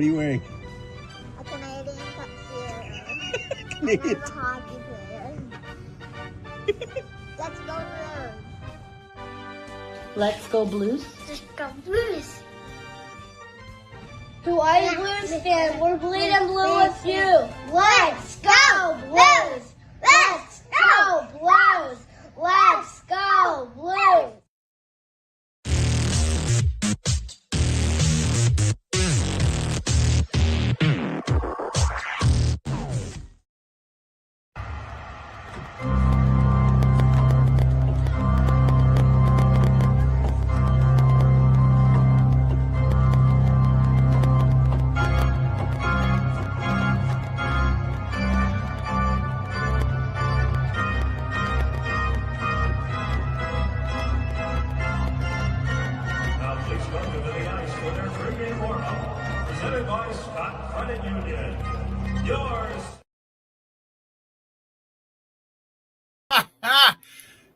are you wearing? A Canadian tuxedo. Canadian I'm a hockey player. Let's go Blues. Let's go Blues. Let's go Blues. To all you Blues fans, we're bleeding blue with you. Let's go Blues. Let's go Blues. Let's go Blues. Presented by Scott Credit Union. Yours.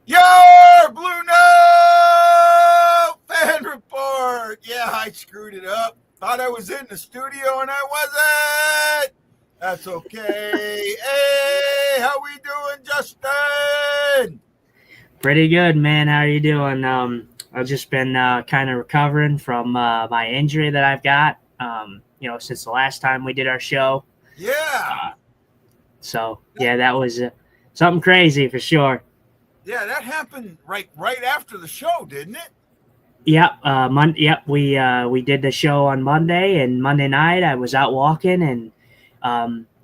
Your Blue Note fan report. Yeah, I screwed it up. Thought I was in the studio and I wasn't. That's okay. Hey, how we doing, Justin? Pretty good, man. How are you doing? I've just been kind of recovering from my injury that I've got, since the last time we did our show. Yeah. That was something crazy for sure. Yeah, that happened right after the show, didn't it? Yep. We did the show on Monday, and Monday night I was out walking, and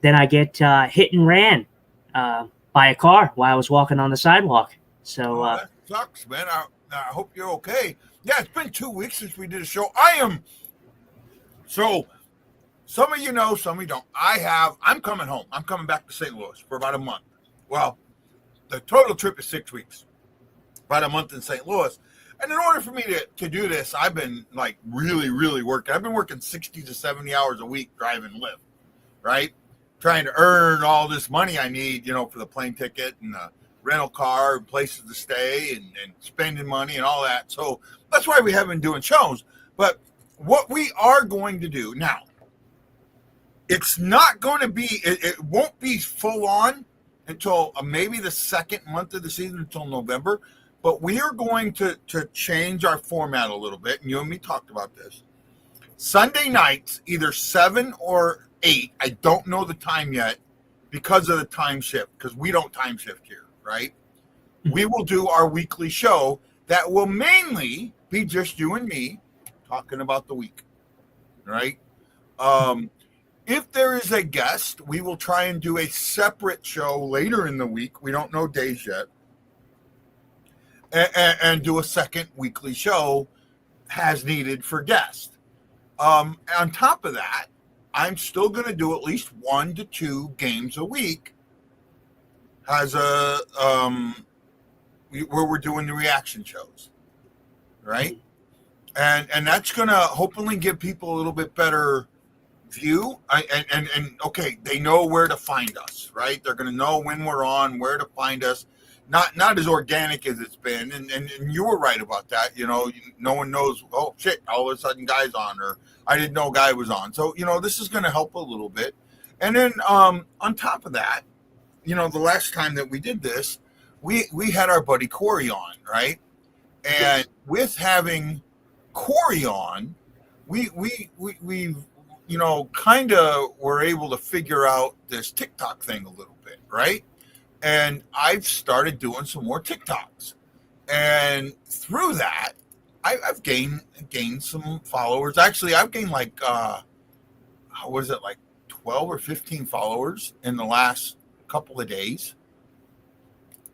then I get hit and ran by a car while I was walking on the sidewalk. So that sucks, man. I hope you're okay. Yeah, it's been 2 weeks since we did a show. So some of you know, some of you don't. I'm coming home. I'm coming back to St. Louis for about a month. Well, the total trip is 6 weeks, about a month in St. Louis. And in order for me to do this, I've been like really, really working. I've been working 60 to 70 hours a week driving Lyft, right? Trying to earn all this money I need, for the plane ticket and the rental car and places to stay and spending money and all that. So that's why we haven't been doing shows. But what we are going to do now, it's not going to be, it won't be full on until maybe the second month of the season, until November. But we are going to change our format a little bit. And you and me talked about this. Sunday nights, either 7 or 8, I don't know the time yet because of the time shift, because we don't time shift here, right? We will do our weekly show that will mainly be just you and me talking about the week, right? If there is a guest, we will try and do a separate show later in the week. We don't know days yet. And do a second weekly show as needed for guests. On top of that, I'm still going to do at least 1 to 2 games a week as where we're doing the reaction shows, right? And that's going to hopefully give people a little bit better view. And okay, they know where to find us, right? They're going to know when we're on, where to find us. Not as organic as it's been, and you were right about that. No one knows. Oh shit! All of a sudden, Guy's on, or I didn't know Guy was on. So this is going to help a little bit. And then on top of that, the last time that we did this, we had our buddy Corey on, right? And with having Corey on, we kind of were able to figure out this TikTok thing a little bit, right? And I've started doing some more TikToks. And through that, I've gained some followers. Actually, I've gained like 12 or 15 followers in the last couple of days.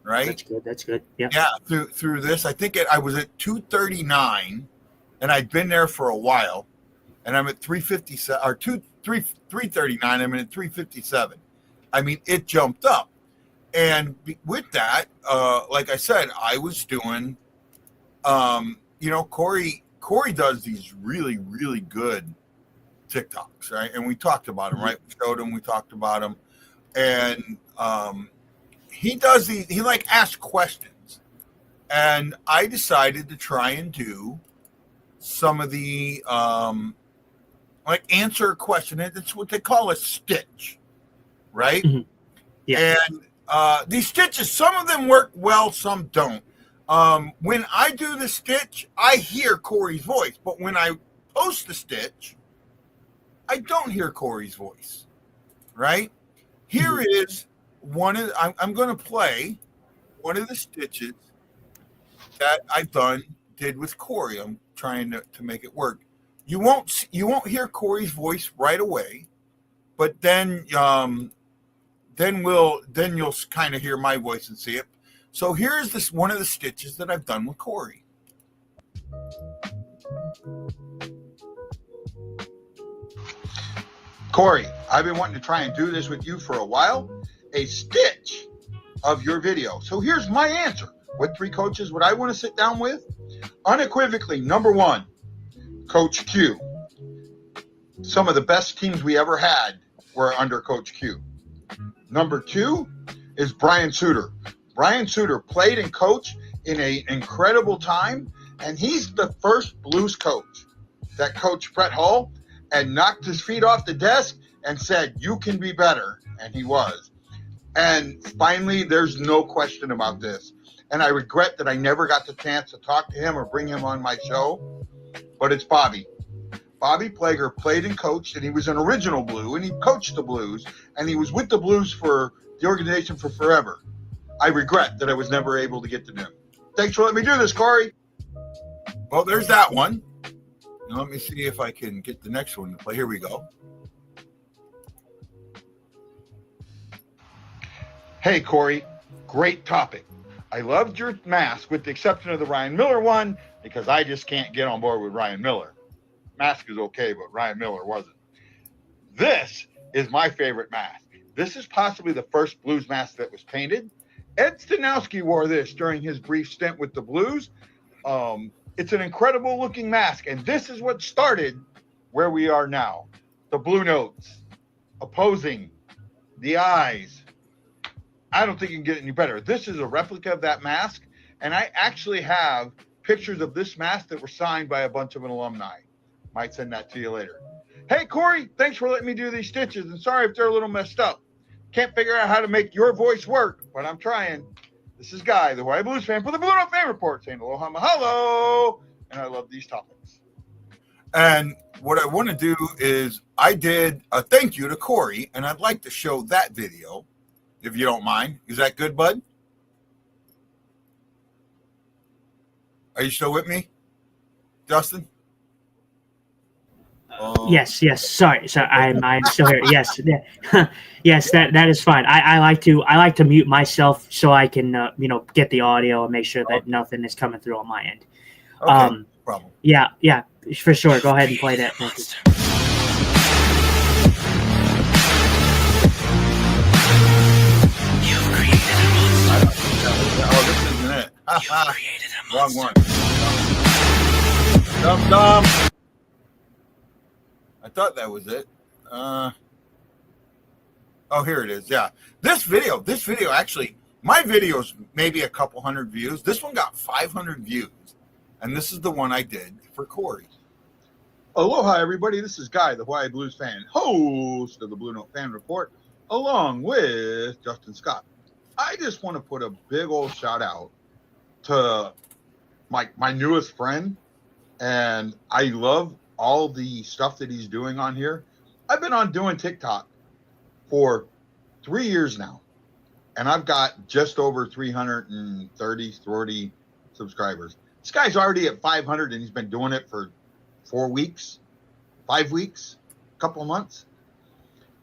Right? That's good. Yeah. Yeah, through this. I think I was at 239 and I'd been there for a while. And I'm at 357 or 339. I'm at 357. I mean, it jumped up. And with that, like I said, I was doing, Corey does these really, really good TikToks, right? And we talked about him, right? We showed him, we talked about him. And he does these, he asks questions. And I decided to try and do some of the, like answer a question. It's what they call a stitch, right? Mhm. Yeah. And these stitches, some of them work well, some don't. When I do the stitch, I hear Corey's voice, but when I post the stitch, I don't hear Corey's voice, right? Here is one of, I'm going to play one of the stitches that I've did with Corey. I'm trying to make it work. You won't hear Corey's voice right away, but then you'll kind of hear my voice and see it. So here's this one of the stitches that I've done with Corey. Corey, I've been wanting to try and do this with you for a while. A stitch of your video. So here's my answer. What 3 coaches would I want to sit down with? Unequivocally, number 1, Coach Q. Some of the best teams we ever had were under Coach Q. Number 2 is Brian Suter. Brian Suter played and coached in an incredible time, and he's the first Blues coach that coached Brett Hull and knocked his feet off the desk and said, you can be better. And he was. And finally, there's no question about this. And I regret that I never got the chance to talk to him or bring him on my show, but it's Bobby. Bobby Plager played and coached, and he was an original Blue, and he coached the Blues, and he was with the Blues for the organization for forever. I regret that I was never able to get to him. Thanks for letting me do this, Corey. Well, there's that one. Now let me see if I can get the next one to play. Here we go. Hey, Corey, great topic. I loved your mask with the exception of the Ryan Miller one because I just can't get on board with Ryan Miller. Mask is okay, but Ryan Miller wasn't. This is my favorite mask. This is possibly the first Blues mask that was painted. Ed Stanowski wore this during his brief stint with the Blues. It's an incredible looking mask, and this is what started where we are now. The Blue Notes, opposing, the eyes. I don't think you can get any better. This is a replica of that mask, and I actually have pictures of this mask that were signed by a bunch of an alumni. Might send that to you later. Hey, Corey, thanks for letting me do these stitches, and sorry if they're a little messed up. Can't figure out how to make your voice work, but I'm trying. This is Guy, the Hawaii Blues fan for the BlueNote Fan Report, saying aloha mahalo, and I love these topics. And what I want to do is I did a thank you to Corey, and I'd like to show that video, if you don't mind. Is that good, bud? Are you still with me, Justin? Yes. Sorry. I'm still here. Yes, yes. That is fine. I like to mute myself so I can get the audio and make sure that nothing is coming through on my end. Okay, no problem. Yeah, for sure. Go ahead and play that. Thank you. Oh, this isn't it. Wrong one. Dumb. I thought that was it. Oh, here it is. Yeah. This video actually, my video's maybe a couple hundred views. This one got 500 views. And this is the one I did for Corey. Aloha, everybody. This is Guy, the Hawaii Blues fan, host of the BlueNote Fan Report, along with Justin Scott. I just want to put a big old shout out to my newest friend, and I love all the stuff that he's doing on here. I've been on doing TikTok for 3 years now, and I've got just over 40 subscribers. This guy's already at 500, and he's been doing it for 5 weeks, a couple of months.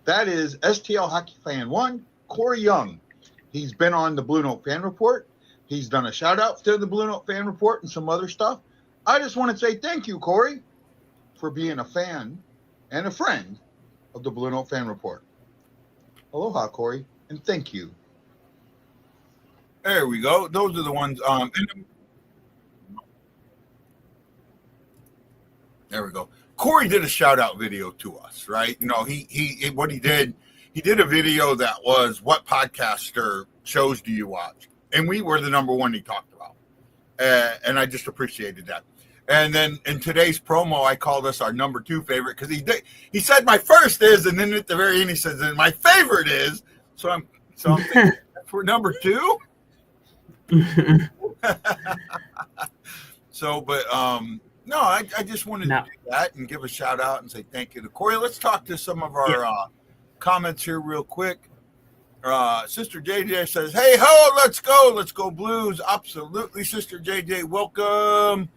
That is STL Hockey Fan 1, Corey Young. He's been on the BlueNote Fan Report. He's done a shout-out to the BlueNote Fan Report and some other stuff. I just want to say thank you, Corey, for being a fan and a friend of the BlueNote Fan Report. Aloha, Corey, and thank you. There we go. Those are the ones. There we go. Corey did a shout out video to us, right? You know, he what he did a video that was what podcaster shows do you watch? And we were the number one he talked about. And I just appreciated that. And then in today's promo, I called us our number 2 favorite because he said my first is, and then at the very end he says, and my favorite is. So I'm thinking we're number 2. So, but no, I just wanted to do that and give a shout out and say thank you to Corey. Let's talk to some of our comments here real quick. Sister JJ says, "Hey ho, let's go Blues!" Absolutely, Sister JJ, welcome.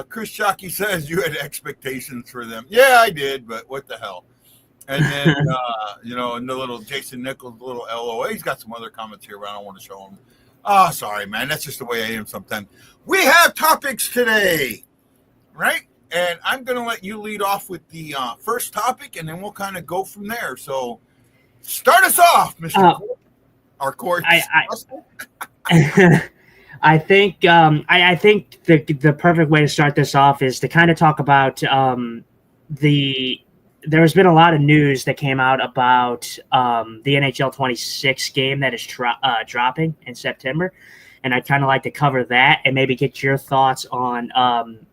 Chris Shockey says you had expectations for them. Yeah, I did, but what the hell? And then and the little Jason Nichols, little LOA. He's got some other comments here, but I don't want to show them. Oh, sorry, man. That's just the way I am sometimes. We have topics today, right? And I'm going to let you lead off with the first topic, and then we'll kind of go from there. So start us off, Mr. Our court. I think the perfect way to start this off is to kind of talk about there's been a lot of news that came out about the NHL 26 game that is dropping in September, and I'd kind of like to cover that and maybe get your thoughts on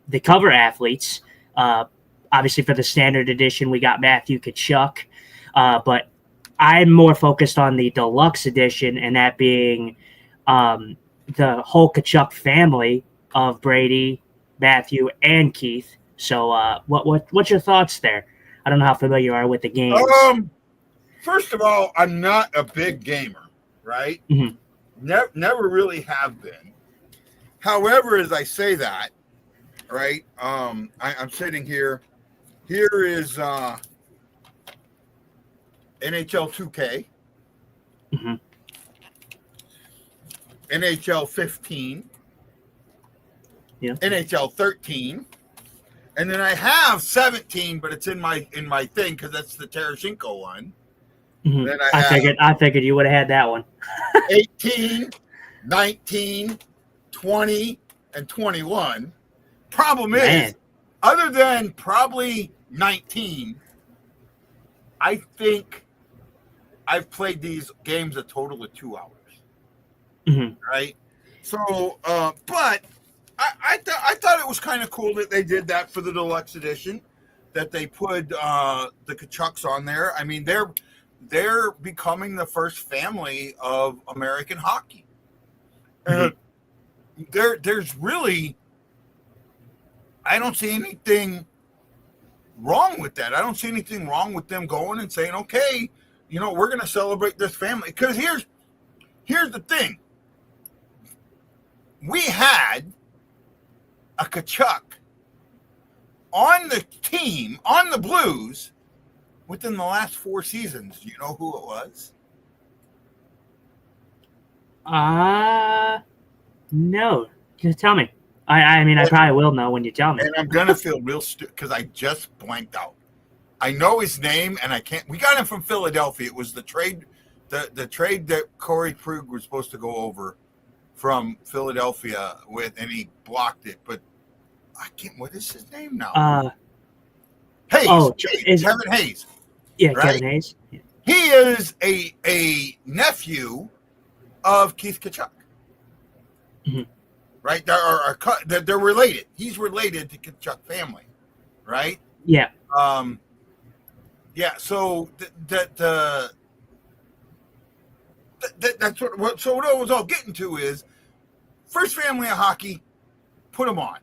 the cover athletes. Obviously, for the standard edition, we got Matthew Tkachuk, but I'm more focused on the deluxe edition, and that being the whole Tkachuk family of Brady, Matthew, and Keith. So, what's your thoughts there? I don't know how familiar you are with the game. First of all, I'm not a big gamer, right? Mm-hmm. Never really have been. However, as I say that, right, I'm sitting here. Here is NHL 2K, mm-hmm. NHL 15, NHL 13. And then I have 17, but it's in my thing because that's the Tarasenko one. Mm-hmm. Then I figured you would have had that one. 18, 19, 20, and 21. Problem is, other than probably 19, I think I've played these games a total of 2 hours. Mm-hmm. Right? So, but I thought it was kind of cool that they did that for the deluxe edition, that they put the Tkachuks on there. I mean, they're becoming the first family of American hockey. Mm-hmm. There's really, I don't see anything wrong with that. I don't see anything wrong with them going and saying, okay, we're going to celebrate this family. Because here's the thing. We had a Tkachuk on the team, on the Blues, within the last 4 seasons. Do you know who it was? No. Just tell me. I mean, I probably will know when you tell me. And I'm going to feel real stupid because I just blanked out. I know his name, and I can't. We got him from Philadelphia. It was the trade that Corey Krug was supposed to go over from Philadelphia with, and he blocked it. But I can't. What is his name now? Hayes. Oh, Kevin Hayes. Yeah, right? Kevin Hayes. Yeah. He is a nephew of Keith Tkachuk. Mm-hmm. Right? They're related. He's related to Tkachuk family. Right? Yeah. Yeah. So that's what. So what I was all getting to is first family of hockey. Put them on.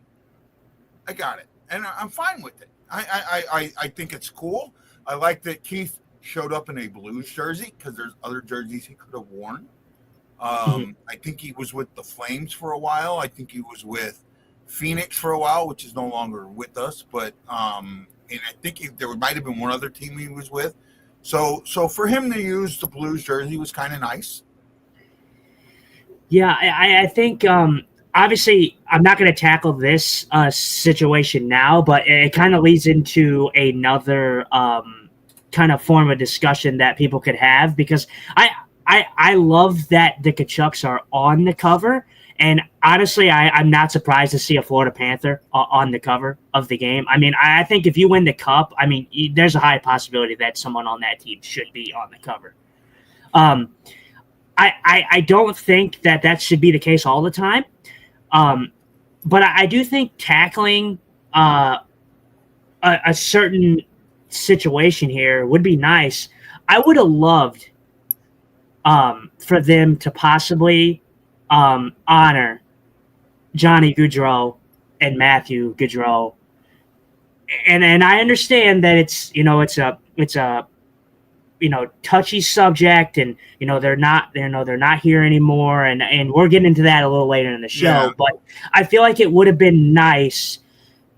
I got it, and I'm fine with it. I think it's cool. I like that Keith showed up in a Blues jersey because there's other jerseys he could have worn. I think he was with the Flames for a while. I think he was with Phoenix for a while, which is no longer with us. But and I think there might have been one other team he was with. So for him to use the Blues jersey was kind of nice. Yeah, I think obviously I'm not going to tackle this situation now, but it kind of leads into another kind of form of discussion that people could have, because I love that the Tkachuks are on the cover, and honestly, I'm not surprised to see a Florida Panther on the cover of the game. I mean, I think if you win the cup, I mean, there's a high possibility that someone on that team should be on the cover. I don't think that should be the case all the time. but I do think tackling a certain situation here would be nice. I would have loved for them to possibly honor Johnny Gaudreau and Matthew Gaudreau, and I understand that it's a touchy subject, and they're not here anymore, and we're getting into that a little later in the show. Yeah. But I feel like it would have been nice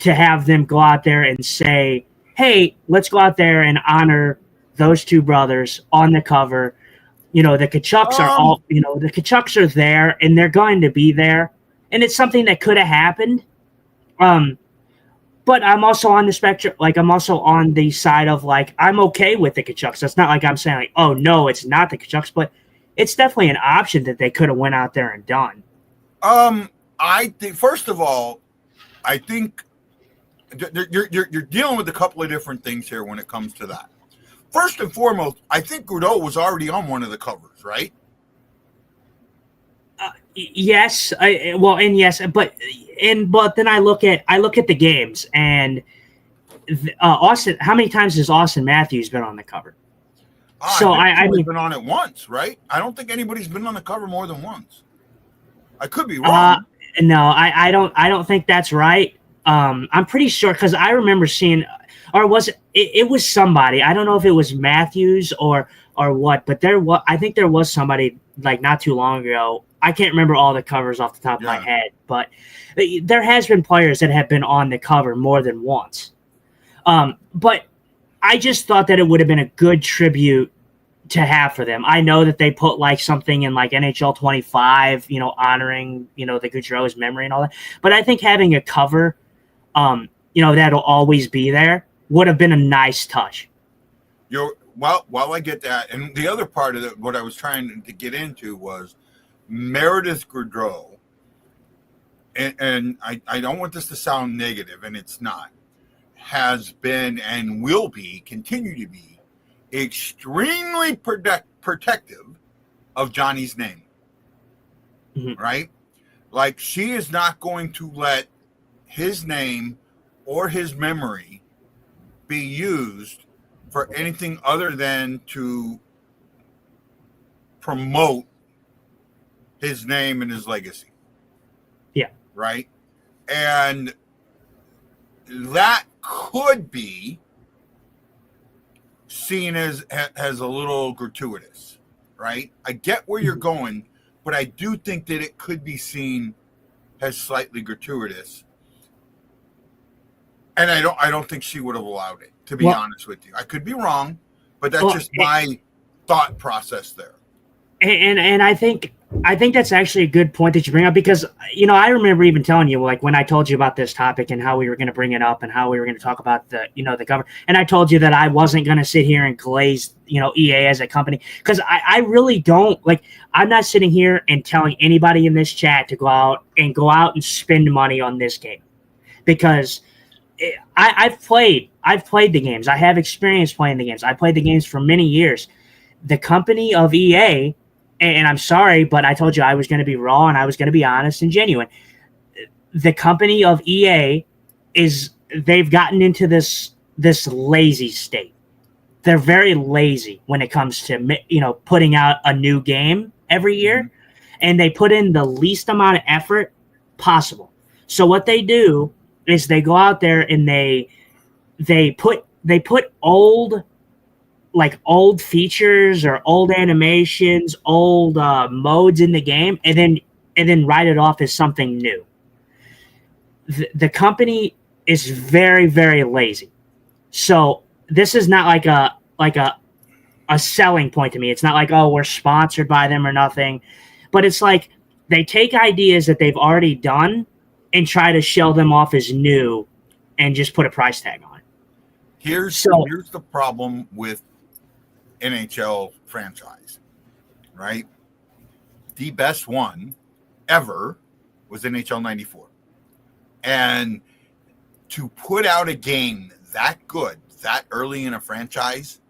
to have them go out there and say, hey, let's go out there and honor those two brothers on the cover. The Kachucks are the Kachucks are there, and they're going to be there, and it's something that could have happened. But I'm also on the spectrum, I'm also on the side of I'm okay with the Kachucks. That's not like I'm saying oh no, it's not the Kachucks, but it's definitely an option that they could have went out there and done. I think first of all, I think you're dealing with a couple of different things here when it comes to that. First and foremost, I think Gaudreau was already on one of the covers, right? Yes, but then I look at the games, and Austin. How many times has Austin Matthews been on the cover? I've been on it once, right? I don't think anybody's been on the cover more than once. I could be wrong. No, I don't think that's right. I'm pretty sure because I remember seeing, or was it was somebody. I don't know if it was Matthews or what, but I think there was somebody not too long ago. I can't remember all the covers off the top of my head, but there has been players that have been on the cover more than once. But I just thought that it would have been a good tribute to have for them. I know that they put something in NHL 25, honoring, the Gaudreau's memory and all that. But I think having a cover, that'll always be there would have been a nice touch. While I get that, and the other part of what I was trying to get into was Meredith Gaudreau, and I don't want this to sound negative, and it's not, has been and will continue to be extremely protective of Johnny's name, right? She is not going to let his name or his memory be used for anything other than to promote his name and his legacy. Yeah. Right? And that could be seen as a little gratuitous, right? I get where you're going, but I do think that it could be seen as slightly gratuitous. And I don't think she would have allowed it, to be honest with you. I could be wrong, but that's just my thought process there. And I think that's actually a good point that you bring up, because I remember even telling you when I told you about this topic and how we were going to bring it up and how we were going to talk about the the cover, and I told you that I wasn't going to sit here and glaze EA as a company, because I really don't I'm not sitting here and telling anybody in this chat to go out and spend money on this game, because I've played the games. I have experience playing the games. I played the games for many years. The company of EA. And I'm sorry, but I told you I was going to be raw and I was going to be honest and genuine. The company of EA they've gotten into this lazy state. They're very lazy when it comes to, putting out a new game every year, and they put in the least amount of effort possible. So what they do is they go out there and they put old features or old animations, old modes in the game, and then write it off as something new. The company is very, very lazy. So this is not like a selling point to me. It's not like, oh, we're sponsored by them or nothing, but it's like they take ideas that they've already done and try to show them off as new and just put a price tag on it. Here's the problem with NHL franchise, right? The best one ever was NHL 94. And to put out a game that good, that early in a franchise,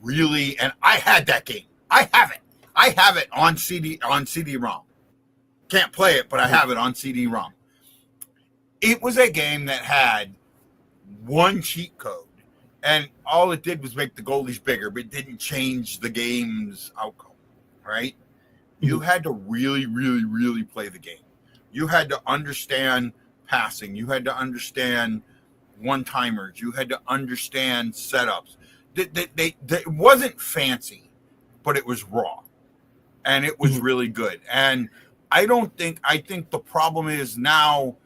really, and I had that game. I have it on CD-ROM. Can't play it, but I have it on CD-ROM. it was a game that had one cheat code, and all it did was make the goalies bigger, but it didn't change the game's outcome, right? You had to really, really, really play the game. You had to understand passing. You had to understand one-timers. You had to understand setups. It wasn't fancy, but it was raw, and it was really good. And I think the problem is now,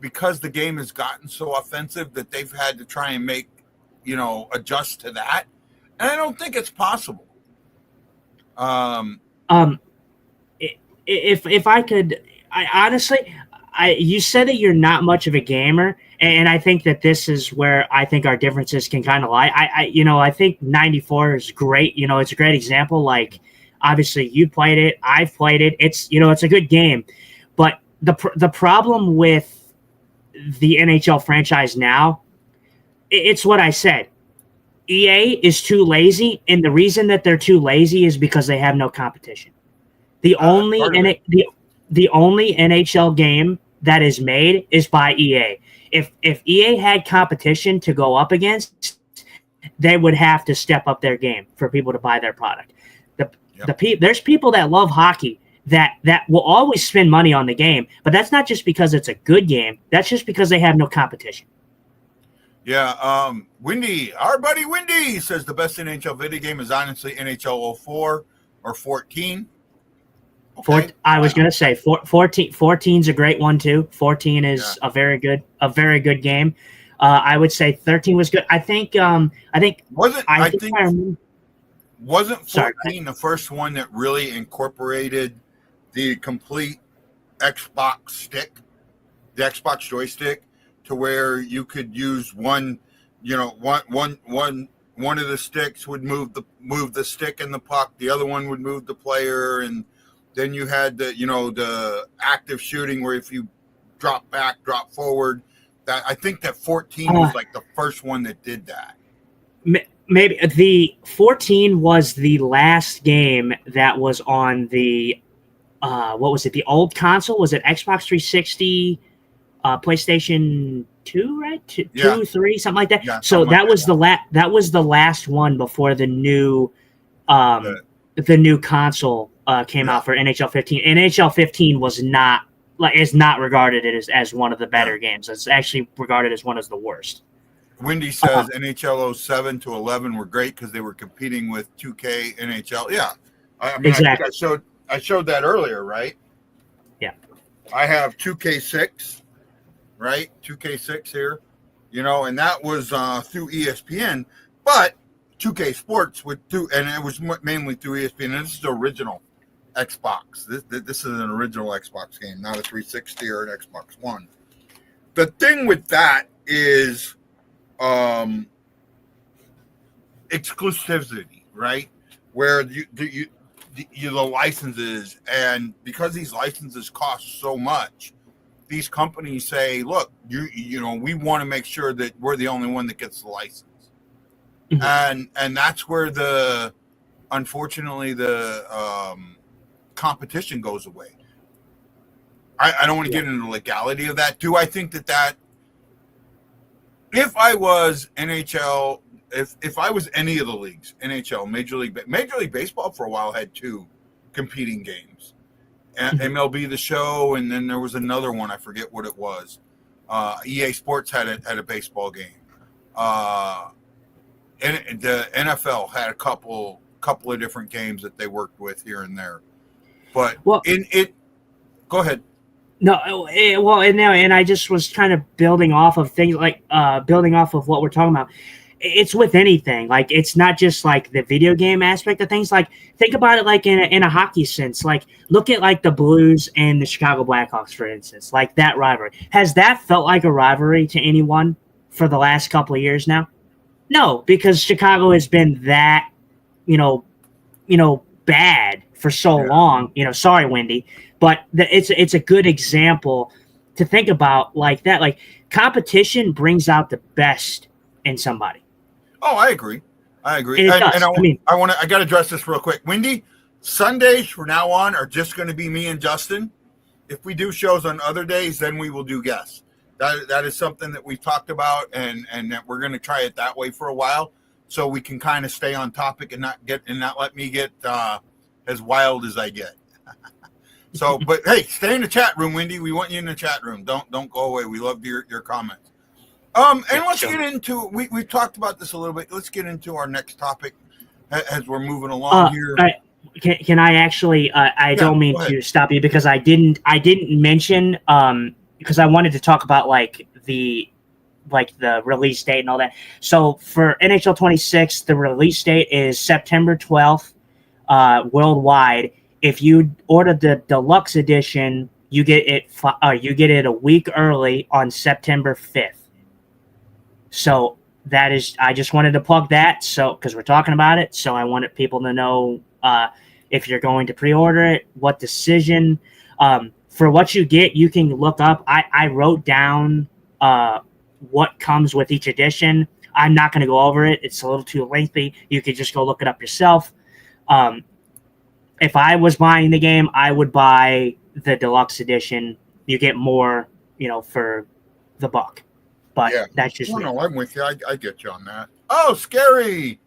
because the game has gotten so offensive, that they've had to try and make, adjust to that. And I don't think it's possible. If I could, you said that you're not much of a gamer, and I think that this is where I think our differences can kind of lie. I think 94 is great. It's a great example. Like, obviously you played it, I've played it. It's a good game, but the problem with the NHL franchise now, it's what I said. EA is too lazy, and the reason that they're too lazy is because they have no competition. The only NHL game that is made is by EA. If EA had competition to go up against, they would have to step up their game for people to buy their product. There's people that love hockey that will always spend money on the game, but that's not just because it's a good game. That's just because they have no competition. Yeah, Windy, our buddy Windy says the best NHL video game is honestly NHL 04 or 14. Okay. I was going to say 14 is a great one too. 14 is a very good game. I would say 13 was good. I think wasn't 14 the first one that really incorporated the complete Xbox stick, the Xbox joystick, to where you could use one of the sticks would move the stick and the puck, the other one would move the player, and then you had the active shooting where if you drop back, drop forward. That I think that 14 was like the first one that did that. Maybe the 14 was the last game that was on the what was it? The old console? Was it Xbox 360, PlayStation 2, right? 2, 3, something like that. Yeah, so that was that was the last one before the new console came out for NHL 15. NHL 15 is not regarded as one of the better games. It's actually regarded as one of the worst. Wendy says NHL 07 to 11 were great because they were competing with 2K NHL. Yeah, exactly. I showed that earlier, right? Yeah. I have 2K6, right? 2K6 here, and that was through ESPN, but 2K Sports and it was mainly through ESPN. And this is the original Xbox. This is an original Xbox game, not a 360 or an Xbox One. The thing with that is exclusivity, right? Where the licenses, and because these licenses cost so much, these companies say, look, we want to make sure that we're the only one that gets the license. Mm-hmm. And that's where unfortunately the competition goes away. I don't want to get into the legality of that. Do I think that if I was NHL, if I was any of the leagues, NHL, Major League Baseball for a while had two competing games, MLB The Show, and then there was another one, I forget what it was. EA Sports had a baseball game. And the NFL had a couple of different games that they worked with here and there. But go ahead. No, and I just was kind of building off of things like building off of what we're talking about. It's with anything. Like, it's not just like the video game aspect of things. Like, think about it like in a hockey sense. Like, look at like the Blues and the Chicago Blackhawks, for instance. Like, that rivalry. Has that felt like a rivalry to anyone for the last couple of years now? No, because Chicago has been that, bad for so long. Sorry, Wendy, but it's a good example to think about like that. Like, competition brings out the best in somebody. Oh, I agree. And I got to address this real quick. Wendy, Sundays from now on are just going to be me and Justin. If we do shows on other days, then we will do guests. That is something that we've talked about, and that we're going to try it that way for a while, so we can kind of stay on topic and not let me get as wild as I get. So, but hey, stay in the chat room, Wendy. We want you in the chat room. Don't go away. We love your comments. And let's get into we talked about this a little bit. Let's get into our next topic as we're moving along here. Can I actually? I don't mean to stop you because I didn't mention because I wanted to talk about like the release date and all that. So for NHL 26, the release date is September 12th worldwide. If you order the deluxe edition, you get it a week early on September 5th. So that is, I just wanted to plug that. So, because we're talking about it. So I wanted people to know if you're going to pre-order it, what decision, for what you get, you can look up. I wrote down what comes with each edition. I'm not going to go over it. It's a little too lengthy. You could just go look it up yourself. If I was buying the game, I would buy the deluxe edition. You get more, for the buck. But that's just me. No, I'm with you. I get you on that. Oh, scary.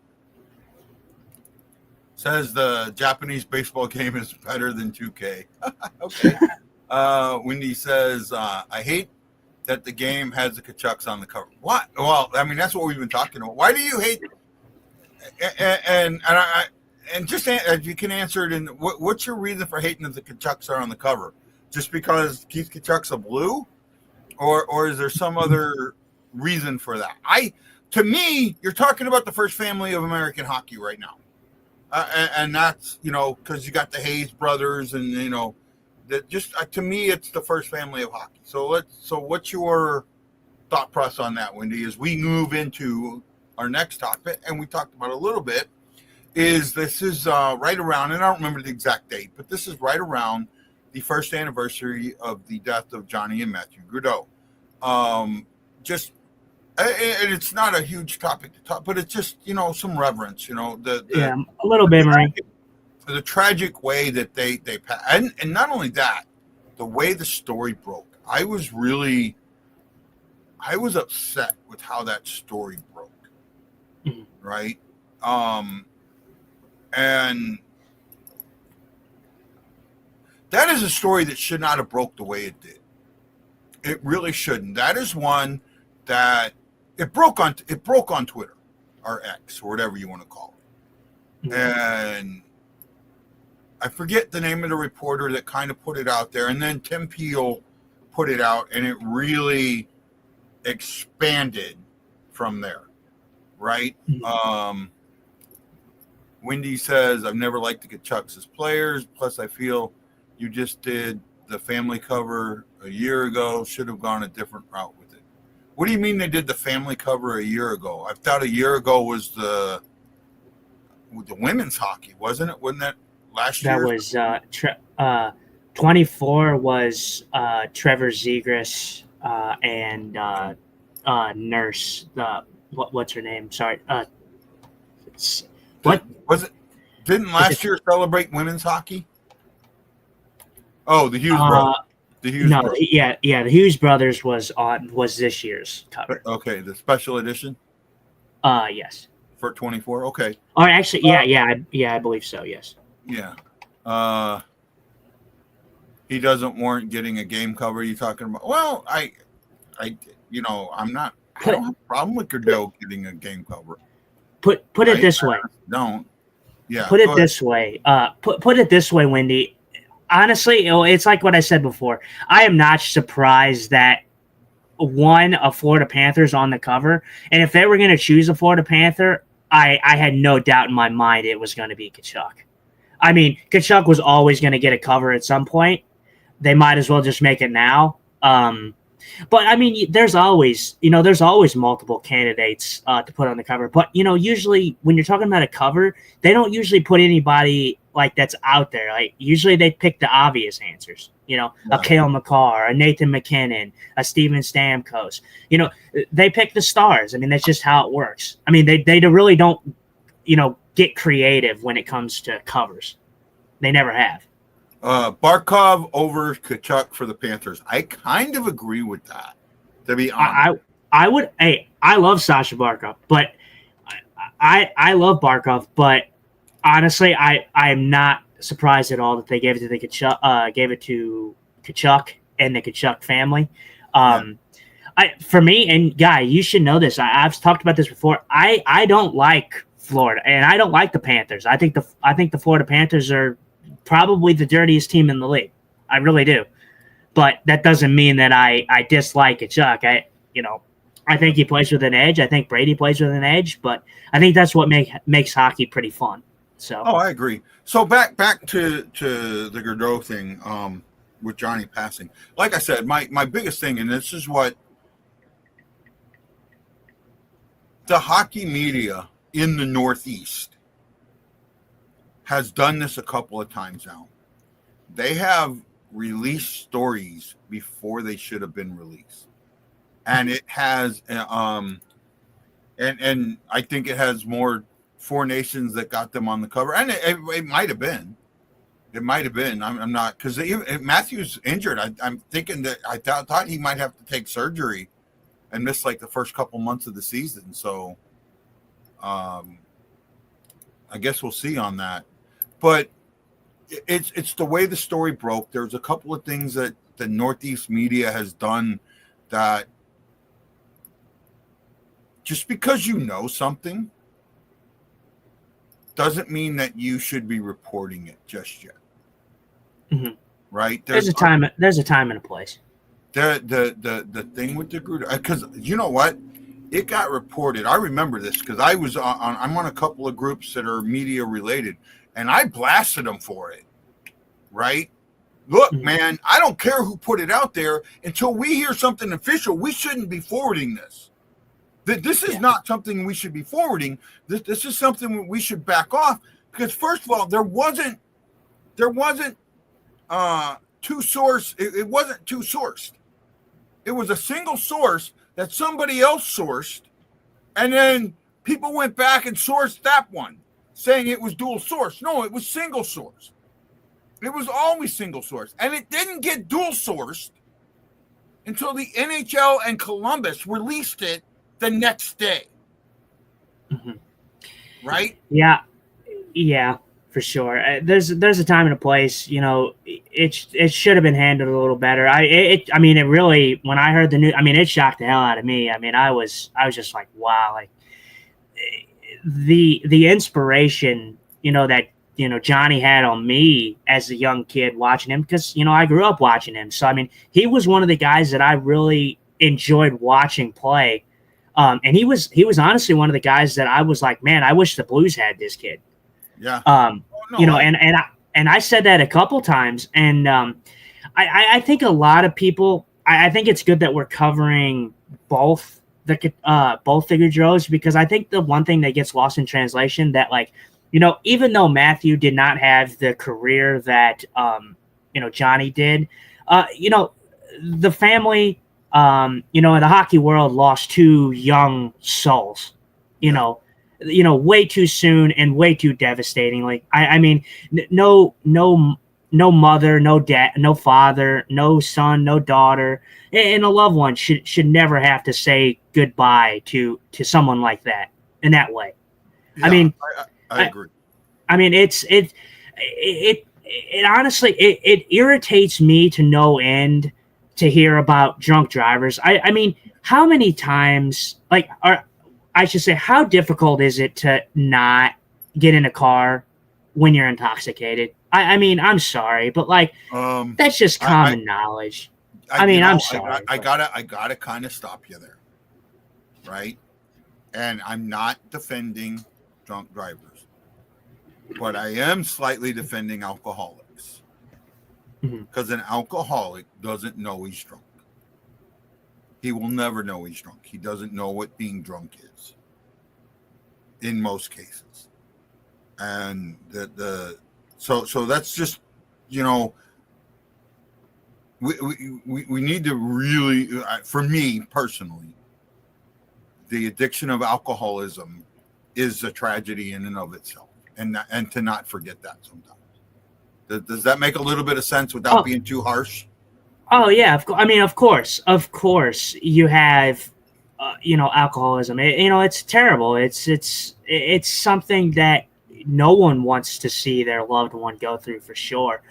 Says the Japanese baseball game is better than 2K. Okay. Wendy says, I hate that the game has the Kachucks on the cover. What? Well, I mean, that's what we've been talking about. Why do you hate? And just you can answer it in what's your reason for hating that the Kachucks are on the cover? Just because Keith Kachuk's a blue, or is there some other reason for that? To me, you're talking about the first family of American hockey right now, and that's because you got the Hayes brothers, and that just to me it's the first family of hockey. So what's your thought process on that, Wendy? As we move into our next topic, and we talked about it a little bit. This is right around, and I don't remember the exact date, but this is right around the first anniversary of the death of Johnny and Matthew Gaudreau. And it's not a huge topic to talk, but it's just some reverence. A little memory. The tragic way that they passed, and not only that, the way the story broke. I was upset with how that story broke. Mm-hmm. Right. And that is a story that should not have broke the way it did. It really shouldn't. That is one that it broke on Twitter or X or whatever you want to call it. Mm-hmm. And I forget the name of the reporter that kind of put it out there. And then Tim Peel put it out, and it really expanded from there. Right? Mm-hmm. Wendy says, I've never liked the Kachucks as players. Plus, I feel you just did the family cover a year ago. Should have gone a different route with it. What do you mean they did the family cover a year ago? I thought a year ago was the women's hockey, wasn't it? Wasn't that last year? That was 24 was Trevor Zegras and Nurse. What's her name? Sorry. What was it? Didn't last year celebrate women's hockey? Oh, the Hughes brothers. The Hughes brothers. The Hughes brothers was this year's cover. Okay, the special edition. Yes. For 24. Okay. Or actually, I believe so. Yes. Yeah. He doesn't warrant getting a game cover. You talking about? Well, I don't have a problem with Gaudreau getting a game cover. Put it this way. Don't. Yeah. Put it this way. Put it this way, Wendy. Honestly, it's like what I said before. I am not surprised that a Florida Panthers on the cover. And if they were going to choose a Florida Panther, I had no doubt in my mind it was going to be Tkachuk. I mean, Tkachuk was always going to get a cover at some point. They might as well just make it now. But I mean, there's always multiple candidates to put on the cover. But usually when you're talking about a cover, they don't usually put anybody like that's out there. Like usually they pick the obvious answers. A Cale Makar, a Nathan McKinnon, a Steven Stamkos. They pick the stars. I mean, that's just how it works. I mean, they really don't get creative when it comes to covers. They never have. Barkov over Tkachuk for the Panthers. I kind of agree with that. To be honest, I would. Hey, I love Sasha Barkov, but I love Barkov, but honestly, I am not surprised at all that they gave it to the Kachuk and the Kachuk family. For me, and Guy, you should know this. I've talked about this before. I don't like Florida, and I don't like the Panthers. I think the Florida Panthers are probably the dirtiest team in the league. I really do. But that doesn't mean that I dislike Kachuk. I think he plays with an edge. I think Brady plays with an edge, but I think that's what makes hockey pretty fun. So. Oh, I agree. So back to the Gaudreau thing with Johnny passing. Like I said, my biggest thing, and this is what the hockey media in the Northeast has done this a couple of times now. They have released stories before they should have been released. And it has, and I think it has more Four Nations that got them on the cover, and it might have been. It might have been. I'm not, because Matthew's injured. I'm thinking that I thought he might have to take surgery and miss like the first couple months of the season. So, I guess we'll see on that. But it's the way the story broke. There's a couple of things that the Northeast media has done that. Just because you know something doesn't mean that you should be reporting it just yet. Mm-hmm. Right? There's a time and a place. The thing with the group, because you know what? It got reported. I remember this because I'm on a couple of groups that are media related, and I blasted them for it. Right? Look, man, I don't care who put it out there. Until we hear something official, we shouldn't be forwarding this. This is not something we should be forwarding. This is something we should back off, because first of all, there wasn't two source. It wasn't two sourced. It was a single source that somebody else sourced, and then people went back and sourced that one, saying it was dual source. No, it was single source. It was always single source, and it didn't get dual sourced until the NHL and Columbus released it the next day. Mm-hmm. Right? Yeah, for sure. There's a time and a place. It should have been handled a little better. It really, when I heard the news, it shocked the hell out of me. I was just like, wow, like the inspiration, that Johnny had on me as a young kid watching him, because I grew up watching him. So he was one of the guys that I really enjoyed watching play. And he was honestly one of the guys that I was like, man, I wish the Blues had this kid. Yeah. And I said that a couple times, and I think a lot of people, I think it's good that we're covering both the Gaudreaus, because I think the one thing that gets lost in translation, that even though Matthew did not have the career that Johnny did, the family, in the hockey world, lost two young souls, way too soon and way too devastatingly. No mother, no dad, no father, no son, no daughter, and a loved one should never have to say goodbye to someone like that in that way. Yeah, I agree. It honestly, it irritates me to no end to hear about drunk drivers. How many times, how difficult is it to not get in a car when you're intoxicated? I'm sorry, but that's just common knowledge. I'm sorry. I gotta kind of stop you there, right? And I'm not defending drunk drivers, but I am slightly defending alcoholics. Because an alcoholic doesn't know he's drunk. He will never know he's drunk. He doesn't know what being drunk is, in most cases. And so that's just, we need to really, for me personally, the addiction of alcoholism is a tragedy in and of itself, and to not forget that sometimes. Does that make a little bit of sense without being too harsh? Oh yeah, of course, you have, alcoholism. It's terrible. It's something that no one wants to see their loved one go through for sure.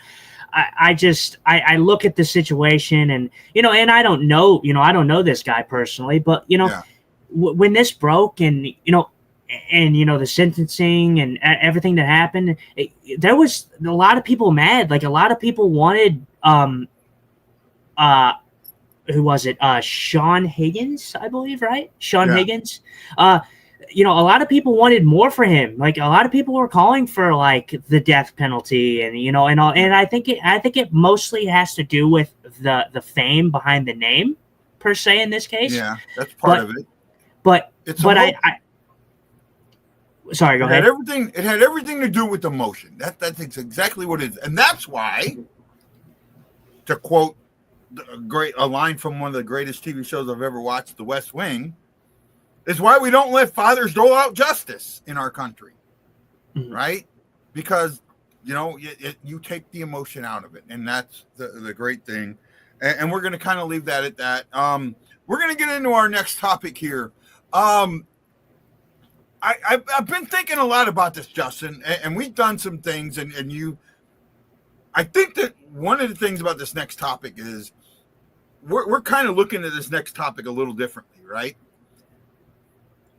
I look at the situation, and and I don't know this guy personally, but Yeah. when this broke, and the sentencing and everything that happened, there was a lot of people mad. Like, a lot of people wanted uh who was it? Sean Higgins, I believe, right? Sean Yeah. Higgins. A lot of people wanted more for him. Like, a lot of people were calling for like the death penalty, and all. And I think it mostly has to do with the fame behind the name, per se, in this case. Yeah. That's part But of it. but It's but emotion. I sorry, go It had ahead. everything. It had everything to do with emotion. That's exactly what it is, and that's why, to quote a line from one of the greatest TV shows I've ever watched, The West Wing, is why we don't let fathers dole out justice in our country, Mhm. right? Because you take the emotion out of it, and that's the great thing. And we're going to kind of leave that at that. We're going to get into our next topic here. I've been thinking a lot about this, Justin, and we've done some things, and you. I think that one of the things about this next topic is we're kind of looking at this next topic a little differently, right?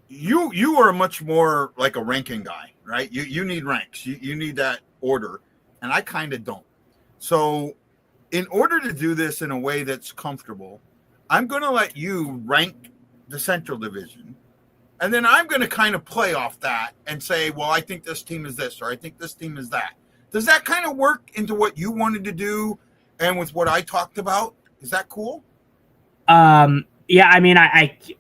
You are much more like a ranking guy, right? You need ranks, you need that order, and I kind of don't. So, in order to do this in a way that's comfortable, I'm going to let you rank the Central Division. And then I'm going to kind of play off that and say, well, I think this team is this, or I think this team is that. Does that kind of work into what you wanted to do and with what I talked about? Is that cool? Yeah, I mean,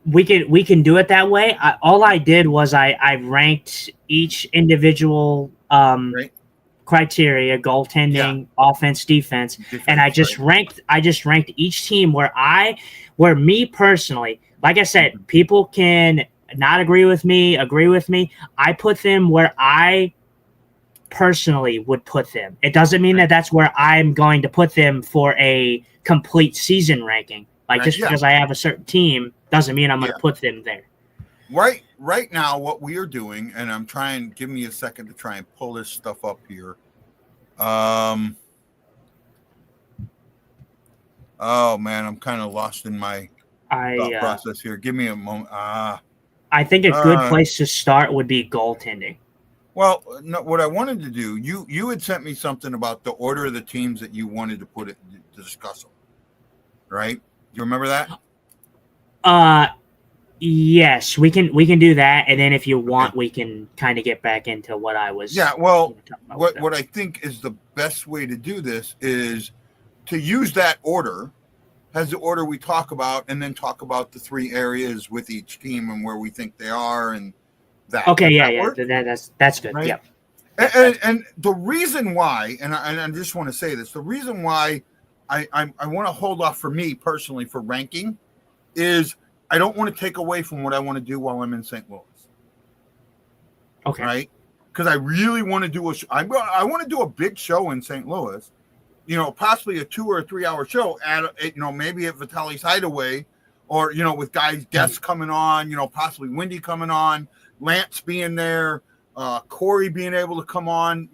we can do it that way. All I did was I ranked each individual Right. criteria: goaltending, offense, defense, and I just ranked each team where me personally, like I said, people can not agree with me, agree with me. I put them where I personally would put them. It doesn't mean that that's where I'm going to put them for a complete season ranking. Like, just because I have a certain team doesn't mean I'm going to put them there. Right now, what we are doing, and I'm trying. Give me a second to try and pull this stuff up here. Oh man, I'm kind of lost in my thought process here. Give me a moment. I think a good place to start would be goaltending. Well, no, what I wanted to do, you had sent me something about the order of the teams that you wanted to put it to discuss them, right? You remember that? Yes, we can do that, and then if you want, we can kind of get back into what I was. Yeah, well, what I think is the best way to do this is to use that order as the order we talk about, and then talk about the three areas with each team and where we think they are, and that. Okay, that's good. Right? Yep. And the reason why, and I just want to say this, the reason why I want to hold off for me personally for ranking is I don't want to take away from what I want to do while I'm in St. Louis. Okay. Right? Because I really want to do I want to do a big show in St. Louis, possibly a 2 or 3 hour show at, maybe at Vitaly's Hideaway, or, with guests coming on, possibly Wendy coming on, Lance being there, Corey being able to come on,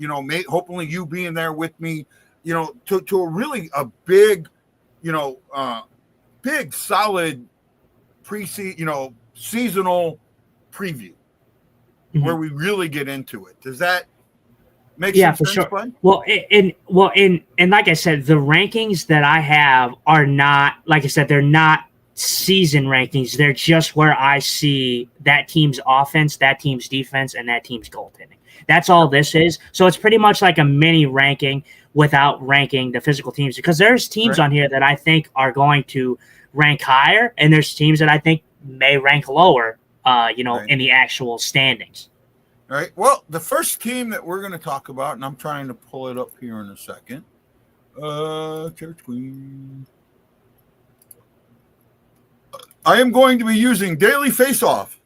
hopefully you being there with me, to a really a big, big solid seasonal preview where we really get into it. Does that make some sense, sure. Bud? Well, and like I said, the rankings that I have are not, like I said, they're not season rankings. They're just where I see that team's offense, that team's defense, and that team's goaltending. That's all this is. So it's pretty much like a mini ranking without ranking the physical teams, because there's teams on here that I think are going to rank higher, and there's teams that I think may rank lower, in the actual standings. All right. Well, the first team that we're going to talk about, and I'm trying to pull it up here in a second. Church Queen. I am going to be using Daily Faceoff.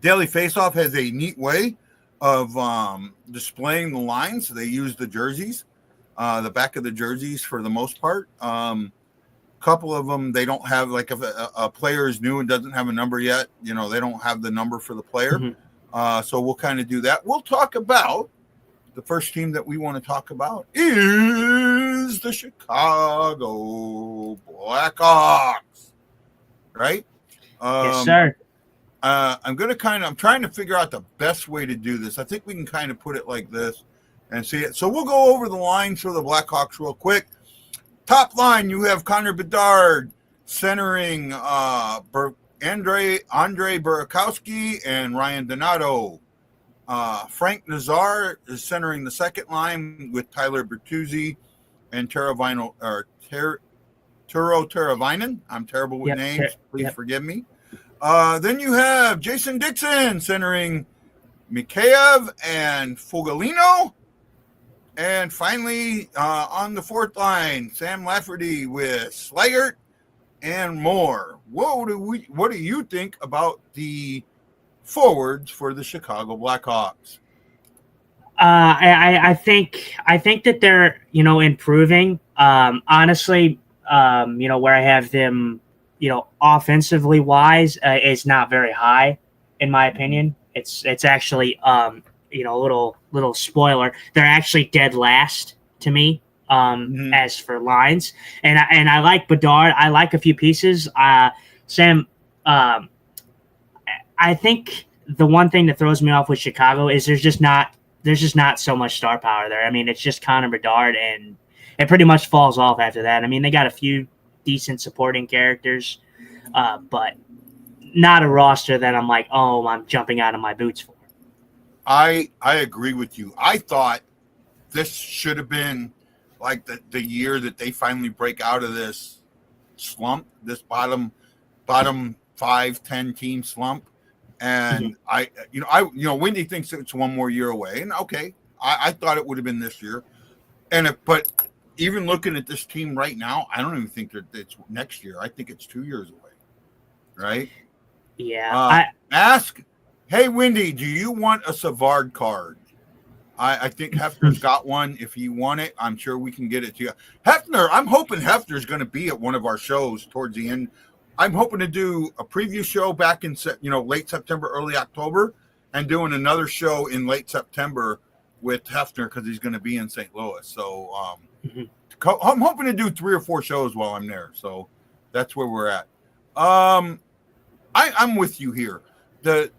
Daily Faceoff has a neat way of displaying the lines. They use the jerseys. the back of the jerseys for the most part. Couple of them, they don't have, like, if a player is new and doesn't have a number yet, you know, they don't have the number for the player. So we'll kind of do that. We'll talk about the first team that we want to talk about is the Chicago Blackhawks, right? Yes, sir. I'm trying to figure out the best way to do this. I think we can kind of put it like this and see it. So we'll go over the lines for the Blackhawks real quick. Top line, you have Connor Bedard centering Andre Burakovsky and Ryan Donato. Frank Nazar is centering the second line with Tyler Bertuzzi and Turo Teravainen. I'm terrible with names. Please forgive me. Then you have Jason Dixon centering Mikheyev and Fogalino. And finally, on the fourth line, Sam Lafferty with Slaggert and more. What do you think about the forwards for the Chicago Blackhawks? I think that they're, you know, improving. Honestly, you know, where I have them, you know, offensively wise, is not very high, in my opinion. It's actually, you know, a little spoiler. They're actually dead last to me. As for lines, and I like Bedard. I like a few pieces. Sam, I think the one thing that throws me off with Chicago is there's just not so much star power there. I mean, it's just Connor Bedard, and it pretty much falls off after that. I mean, they got a few decent supporting characters, but not a roster that I'm like, oh, I'm jumping out of my boots for. I agree with you. I thought this should have been like the year that they finally break out of this slump, this bottom 5-10 team slump. And Wendy thinks it's one more year away. And okay, I thought it would have been this year. But even looking at this team right now, I don't even think that it's next year. I think it's 2 years away. Right? Yeah. Hey, Wendy, do you want a Savard card? I think Hefner's got one. If you want it, I'm sure we can get it to you. Hefner, I'm hoping Hefner's going to be at one of our shows towards the end. I'm hoping to do a preview show back in late September, early October, and doing another show in late September with Hefner because he's going to be in St. Louis. So I'm hoping to do 3 or 4 shows while I'm there. So that's where we're at. I'm with you here. The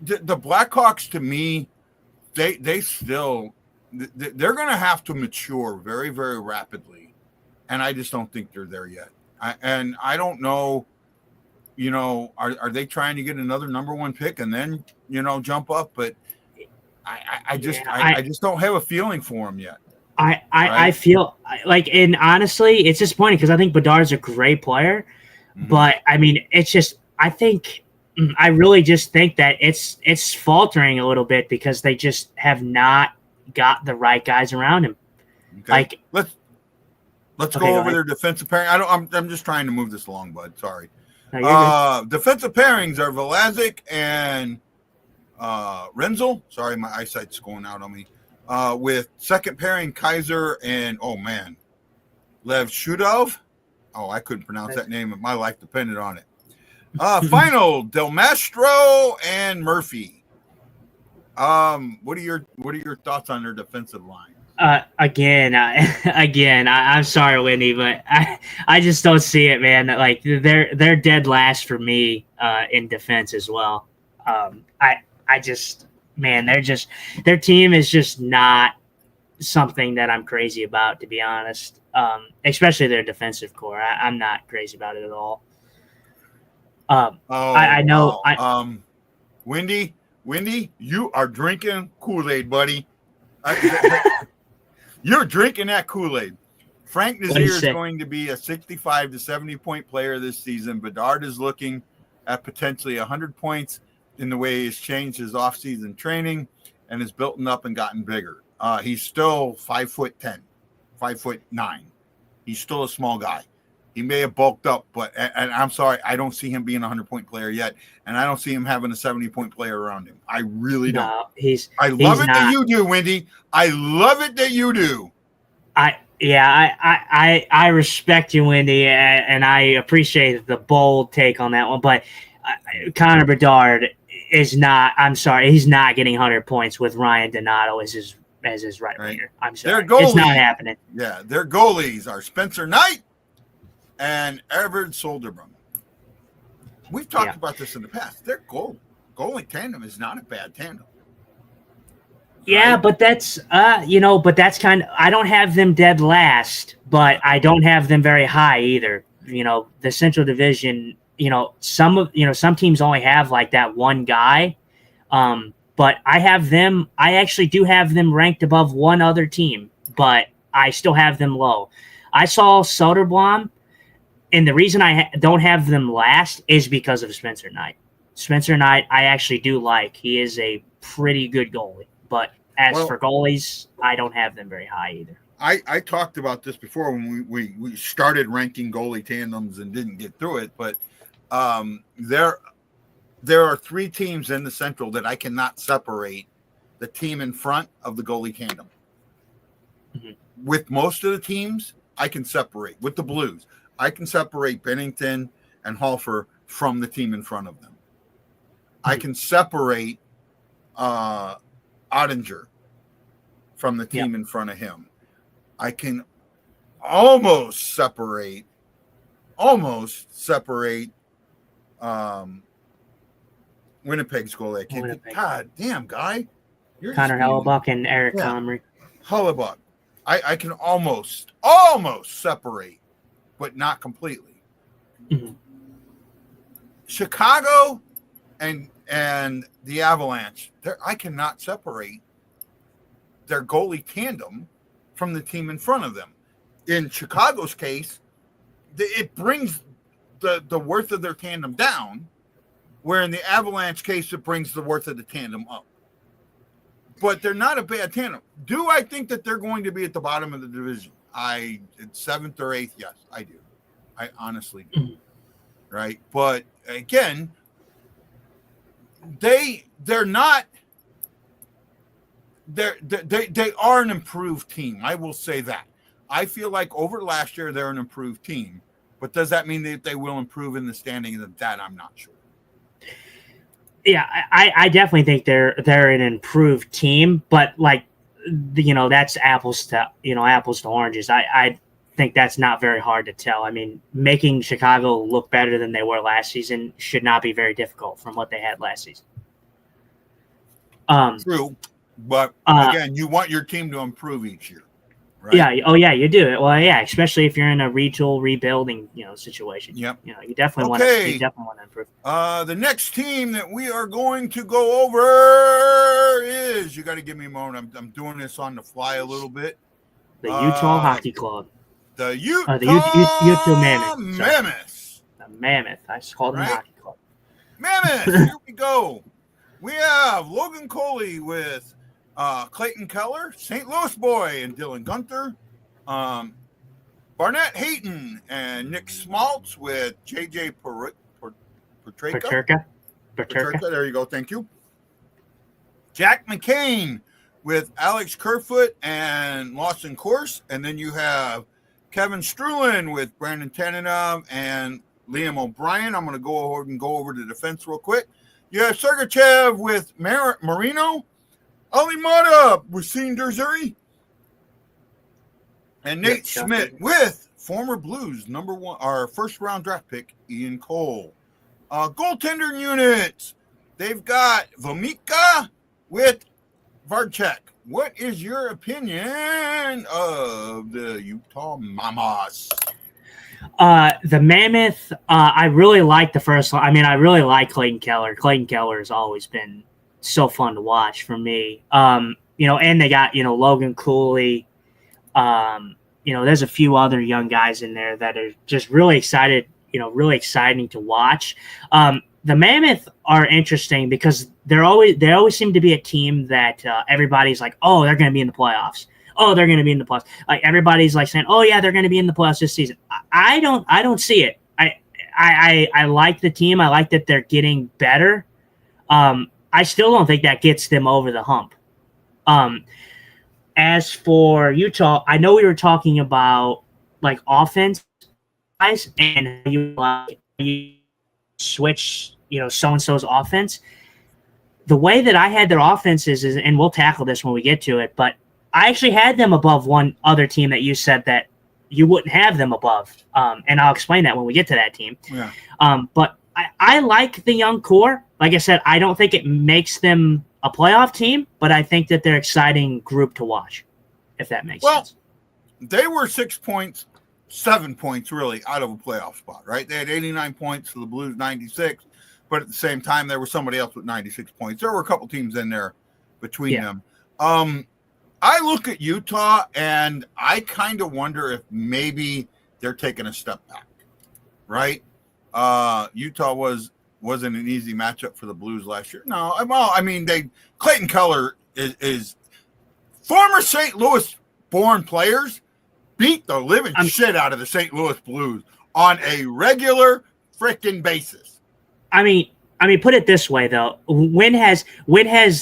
Blackhawks, to me, they're going to have to mature very, very rapidly, and I just don't think they're there yet. I don't know, are they trying to get another number 1 pick and then jump up? But I just don't have a feeling for them yet. I feel like, and honestly, it's disappointing because I think Bedard's a great player, but I mean, it's just I really just think that it's faltering a little bit because they just have not got the right guys around him. Okay. Like let's go over their defensive pairing. I'm just trying to move this along, bud. Sorry. No, defensive pairings are Vlasic and Renzel. Sorry, my eyesight's going out on me. With second pairing Kaiser and Lev Shudov. Oh, I couldn't pronounce that name if my life depended on it. Final Del Mastro and Murphy. What are your thoughts on their defensive line? I'm sorry, Wendy, but I just don't see it, man. Like they're dead last for me in defense as well. Their team is just not something that I'm crazy about, to be honest. Especially their defensive core. I'm not crazy about it at all. I know. Wendy, you are drinking Kool-Aid, buddy. You're drinking that Kool-Aid. Frank Nazir is going to be a 65 to 70 point player this season. Bedard is looking at potentially 100 points in the way he's changed his offseason training and has built up and gotten bigger. He's still 5'10", 5'9". He's still a small guy. He may have bulked up, but and I'm sorry, I don't see him being a 100-point player yet, and I don't see him having a 70-point player around him. I really don't. No, I love it that you do, Wendy. I love it that you do. I respect you, Wendy, and I appreciate the bold take on that one. But Connor Bedard is not. I'm sorry, he's not getting 100 points with Ryan Donato as his right winger. I'm sorry, it's not happening. Yeah, their goalies are Spencer Knight and Everett Soderblom. We've talked about this in the past. Their goalie tandem is not a bad tandem. Yeah, but that's but that's kind of, I don't have them dead last, but I don't have them very high either. The Central Division, some teams only have like that one guy. But I actually do have them ranked above one other team, but I still have them low. I saw Soderblom, and the reason I don't have them last is because of Spencer Knight. Spencer Knight, I actually do like. He is a pretty good goalie. But as for goalies, I don't have them very high either. I talked about this before when we started ranking goalie tandems and didn't get through it, but there are three teams in the Central that I cannot separate the team in front of the goalie tandem. Mm-hmm. With most of the teams, I can separate. With the Blues, I can separate Bennington and Halfer from the team in front of them. Mm-hmm. I can separate Ottinger from the team in front of him. I can almost separate Winnipeg's goalie. God damn, guy. Connor Hellebuck and Eric Comrie. Hellebuck. I can almost separate, but not completely. Mm-hmm. Chicago and the Avalanche, I cannot separate their goalie tandem from the team in front of them. In Chicago's case, it brings the worth of their tandem down, where in the Avalanche case, it brings the worth of the tandem up. But they're not a bad tandem. Do I think that they're going to be at the bottom of the division? Seventh or eighth, yes, I do. I honestly do. Mm-hmm. Right? But again, they're not. They are an improved team. I will say that. I feel like over last year they're an improved team. But does that mean that they will improve in the standings of that? I'm not sure. Yeah, I definitely think they're an improved team, but that's apples to oranges. I think that's not very hard to tell. I mean, making Chicago look better than they were last season should not be very difficult from what they had last season. True, but again, you want your team to improve each year. Right? Yeah. Oh, yeah. You do it. Well, yeah. Especially if you're in a regional rebuilding, situation. Yep. You definitely want to improve. The next team that we are going to go over is. You got to give me a moment. I'm doing this on the fly a little bit. The Utah Hockey Club. The Utah Mammoths. The Mammoth. I just called them Hockey Club. Mammoth. Here we go. We have Logan Coley with Clayton Keller, St. Louis boy, and Dylan Gunther. Barnett Hayton and Nick Smaltz with JJ Paterka. There you go. Thank you. Jack McCain with Alex Kerfoot and Lawson Course. And then you have Kevin Strulin with Brandon Tananov and Liam O'Brien. I'm going to go over the defense real quick. You have Sergachev with Marino. Ali Mata with Sean Derzuri. And Nate Schmidt with former Blues number 1, our first round draft pick, Ian Cole. Goaltender units. They've got Vomika with Varchek. What is your opinion of the Utah Mammoths? The Mammoth, I really like the first one. I mean, I really like Clayton Keller. Clayton Keller has always been so fun to watch for me. And they got, Logan Cooley. There's a few other young guys in there that are just really excited, really exciting to watch. The Mammoth are interesting because they always seem to be a team that everybody's like, oh, they're going to be in the playoffs. oh, they're going to be in the playoffs. Like everybody's like saying, oh yeah, they're going to be in the playoffs this season. I don't see it. I like the team. I like that they're getting better. I still don't think that gets them over the hump. As for Utah, I know we were talking about like offense guys and you switch, so and so's offense. The way that I had their offenses is, and we'll tackle this when we get to it, but I actually had them above one other team that you said that you wouldn't have them above. And I'll explain that when we get to that team. Yeah. But I like the young core. Like I said, I don't think it makes them a playoff team, but I think that they're an exciting group to watch, if that makes sense. They were 6 points, 7 points really out of a playoff spot, right? They had 89 points to the Blues 96, but at the same time, there was somebody else with 96 points. There were a couple teams in there between them. I look at Utah and I kind of wonder if maybe they're taking a step back, right? Utah wasn't an easy matchup for the Blues last year. No, well, I mean, Clayton Keller is former St. Louis born players beat the living shit out of the St. Louis Blues on a regular freaking basis. I mean, put it this way though: when has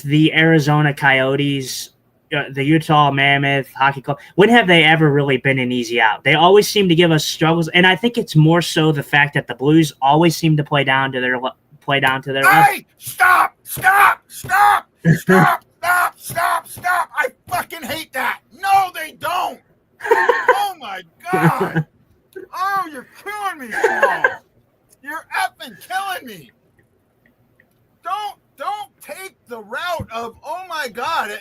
the Arizona Coyotes, the Utah Mammoth Hockey Club, when have they ever really been an easy out? They always seem to give us struggles, and I think it's more so the fact that the Blues always seem to play down to their Hey, stop! I fucking hate that. No, they don't. Oh my God. Oh, you're killing me, Paul. You're effing killing me. Don't take the route of, oh my God,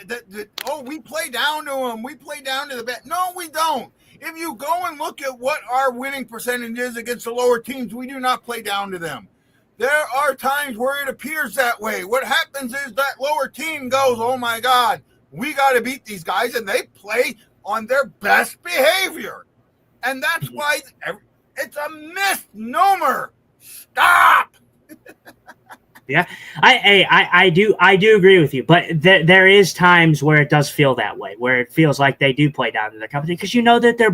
we play down to them. We play down to the bet. No, we don't. If you go and look at what our winning percentage is against the lower teams, we do not play down to them. There are times where it appears that way. What happens is that lower team goes, oh my God, we got to beat these guys, and they play on their best behavior. And that's why it's a misnomer. Stop. Yeah, I do agree with you, but there is times where it does feel that way, where it feels like they do play down to their company because you know that they're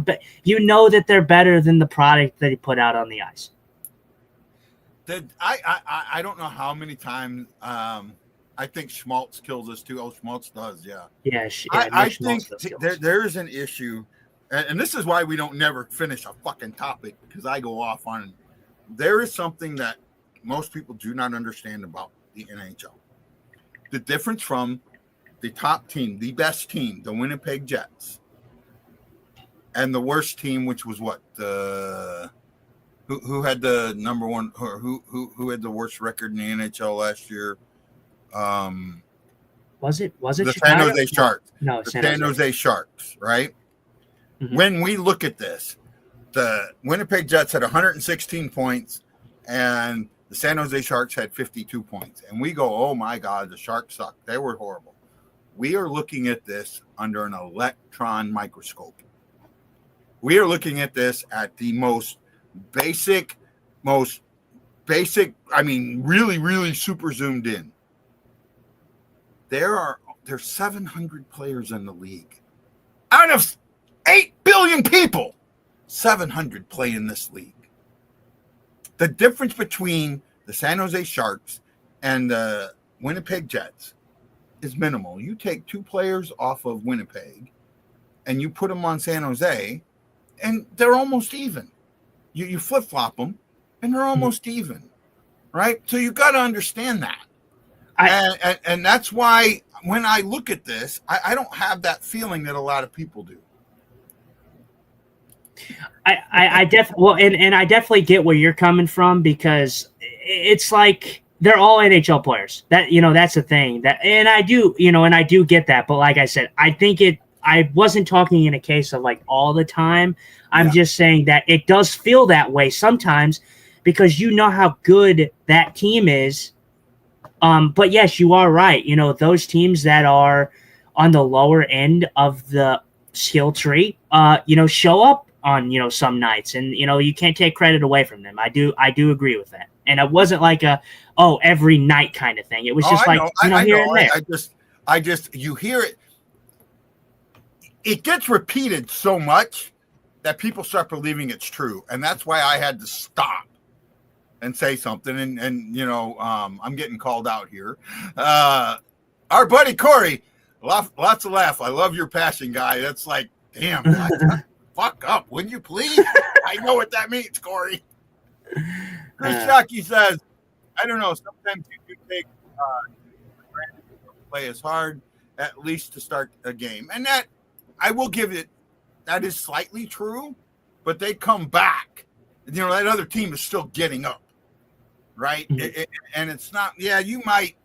better than the product that they put out on the ice. I don't know how many times I think Schmaltz kills us too. Oh, Schmaltz does, yeah. Yeah, I think there's an issue, and this is why we don't never finish a fucking topic because I go off on. There is something that most people do not understand about the NHL. The difference from the top team, the best team, the Winnipeg Jets, and the worst team, which was what who had the number one, or who had the worst record in the NHL last year? Was it the Chicago? San Jose Sharks? No, the San Jose Sharks, right? Mm-hmm. When we look at this, the Winnipeg Jets had 116 points, and the San Jose Sharks had 52 points. And we go, oh my God, the Sharks suck. They were horrible. We are looking at this under an electron microscope. We are looking at this at the most basic, I mean, really, really super zoomed in. There's 700 players in the league. Out of 8 billion people, 700 play in this league. The difference between the San Jose Sharks and the Winnipeg Jets is minimal. You take 2 players off of Winnipeg and you put them on San Jose, and they're almost even. You flip-flop them, and they're almost even, right? So you got to understand that. And that's why when I look at this, I don't have that feeling that a lot of people do. I definitely get where you're coming from, because it's like they're all NHL players. That's the thing. And I do get that. But like I said, I wasn't talking in a case of like all the time. I'm just saying that it does feel that way sometimes because you know how good that team is. But yes, you are right. Those teams that are on the lower end of the skill tree, show up on, some nights, and, you can't take credit away from them. I do agree with that. And it wasn't like every night kind of thing. It was just here and there. I just, you hear it. it gets repeated so much that people start believing it's true. And that's why I had to stop and say something. And I'm getting called out here. Our buddy Corey, lots of laugh. I love your passion, guy. That's like, damn, fuck up, wouldn't you please? I know what that means, Corey. Chris Shockey says, I don't know, sometimes you do take play as hard, at least to start a game. And that, I will give it, that is slightly true, but they come back. That other team is still getting up, right? Mm-hmm. And it's not, you might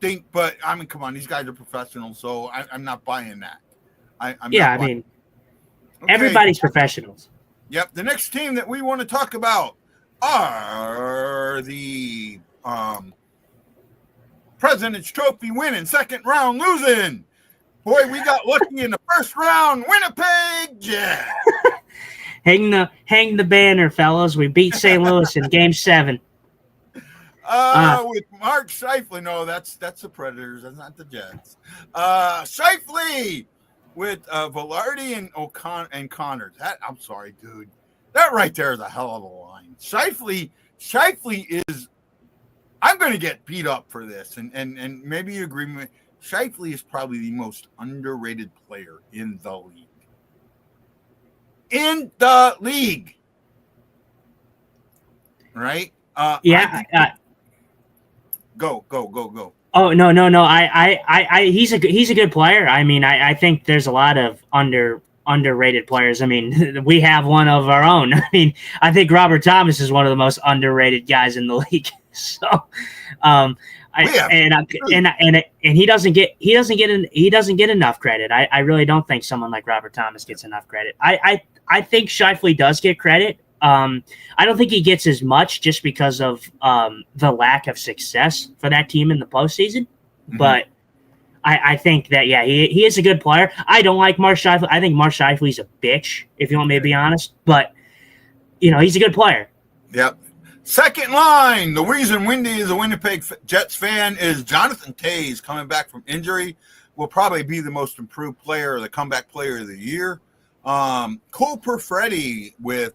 think, but I mean, come on, these guys are professionals, so I'm not buying that. Okay. Everybody's professionals. Yep. The next team that we want to talk about are the President's Trophy winning, second round losing. Boy, we got lucky in the first round. Winnipeg Jets. Hang the banner, fellas. We beat St. Louis in Game 7. With Mark Scheifele. No, that's the Predators. That's not the Jets. Scheifele with Velarde and Connors. I'm sorry, dude. That right there is a hell of a line. Scheifele is. I'm going to get beat up for this, and maybe you agree with me. Scheifele is probably the most underrated player in the league. In the league, right? Go. Oh no! He's a good player. I mean, I think there's a lot of underrated players. I mean, we have one of our own. I mean, I think Robert Thomas is one of the most underrated guys in the league. So, and he doesn't get enough credit. I really don't think someone like Robert Thomas gets enough credit. I think Scheifele does get credit. I don't think he gets as much just because of the lack of success for that team in the postseason. Mm-hmm. But I think that, he is a good player. I don't like Mark Scheifele. I think Mark Scheifele's a bitch, if you want me to be honest. But, he's a good player. Yep. Second line, the reason Wendy is a Winnipeg Jets fan is Jonathan Toews coming back from injury. Will probably be the most improved player or the comeback player of the year. Cole Perfetti with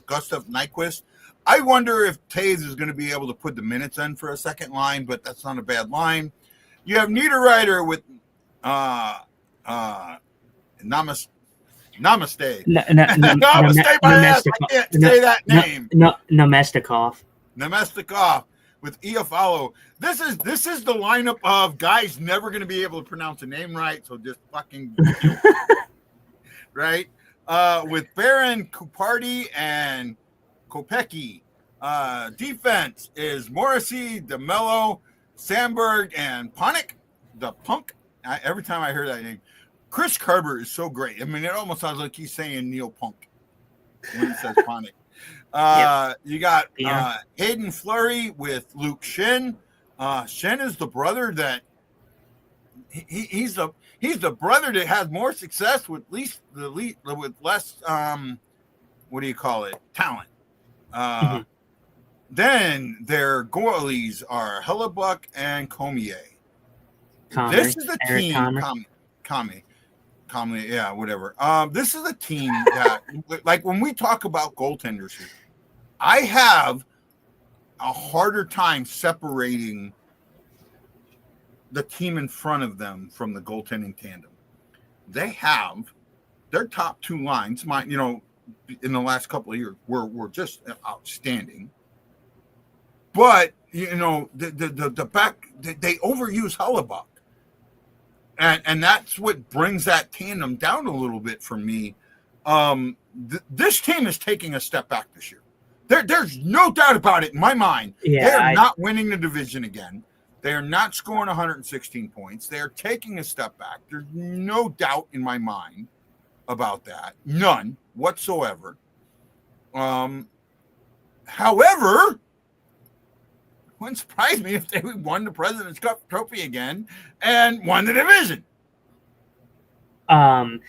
Gustav Nyquist. I wonder if Toews is going to be able to put the minutes in for a second line, but that's not a bad line. You have Niederreiter with Namaste. Namaste, my ass. I can't say that name. Nemestikov with Iafallo. This is the lineup of guys never going to be able to pronounce a name right, so just fucking right. With Barron, Kuparty, and Kopecky. Defense is Morrissey, DeMello, Sandberg, and Ponick. The Punk. Every time I hear that name. Chris Kerber is so great. I mean, it almost sounds like he's saying Neil Punk when he says Ponick. You got Hayden Fleury with Luke Shin. Shin is the brother that he's the brother that has more success with less talent. Then their goalies are Hellebuck and Comier. This is the team. Commonly, whatever. This is a team that, like, when we talk about goaltenders here, I have a harder time separating the team in front of them from the goaltending tandem. They have their top two lines, in the last couple of years were just outstanding. But the back, they overuse Hellebuck. And that's what brings that tandem down a little bit for me. This team is taking a step back this year. There's no doubt about it in my mind. They're not winning the division again. They are not scoring 116 points. They are taking a step back. There's no doubt in my mind about that. None whatsoever. However, wouldn't surprise me if they won the President's Cup trophy again and won the division. I'm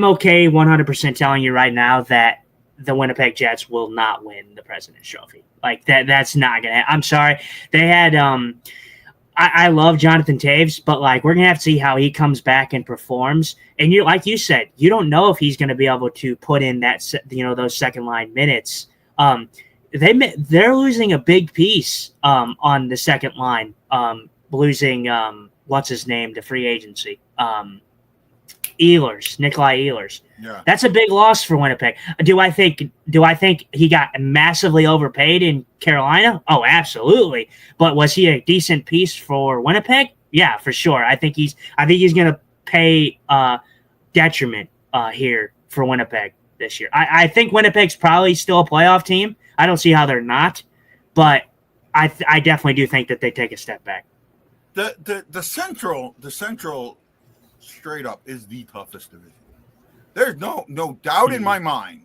okay 100% telling you right now that the Winnipeg Jets will not win the President's Trophy. Like that's not gonna. I'm sorry. They had I love Jonathan Taves, but like we're gonna have to see how he comes back and performs. And you, like you said, you don't know if he's gonna be able to put in that those second line minutes. They're losing a big piece on the second line. Losing what's his name to free agency. Nikolai Ehlers. Yeah. That's a big loss for Winnipeg. Do I think he got massively overpaid in Carolina? Oh, absolutely. But was he a decent piece for Winnipeg? Yeah, for sure. I think he's going to pay detriment here for Winnipeg this year. I think Winnipeg's probably still a playoff team. I don't see how they're not, but I definitely do think that they take a step back. The Central straight up is the toughest division. There's no doubt in my mind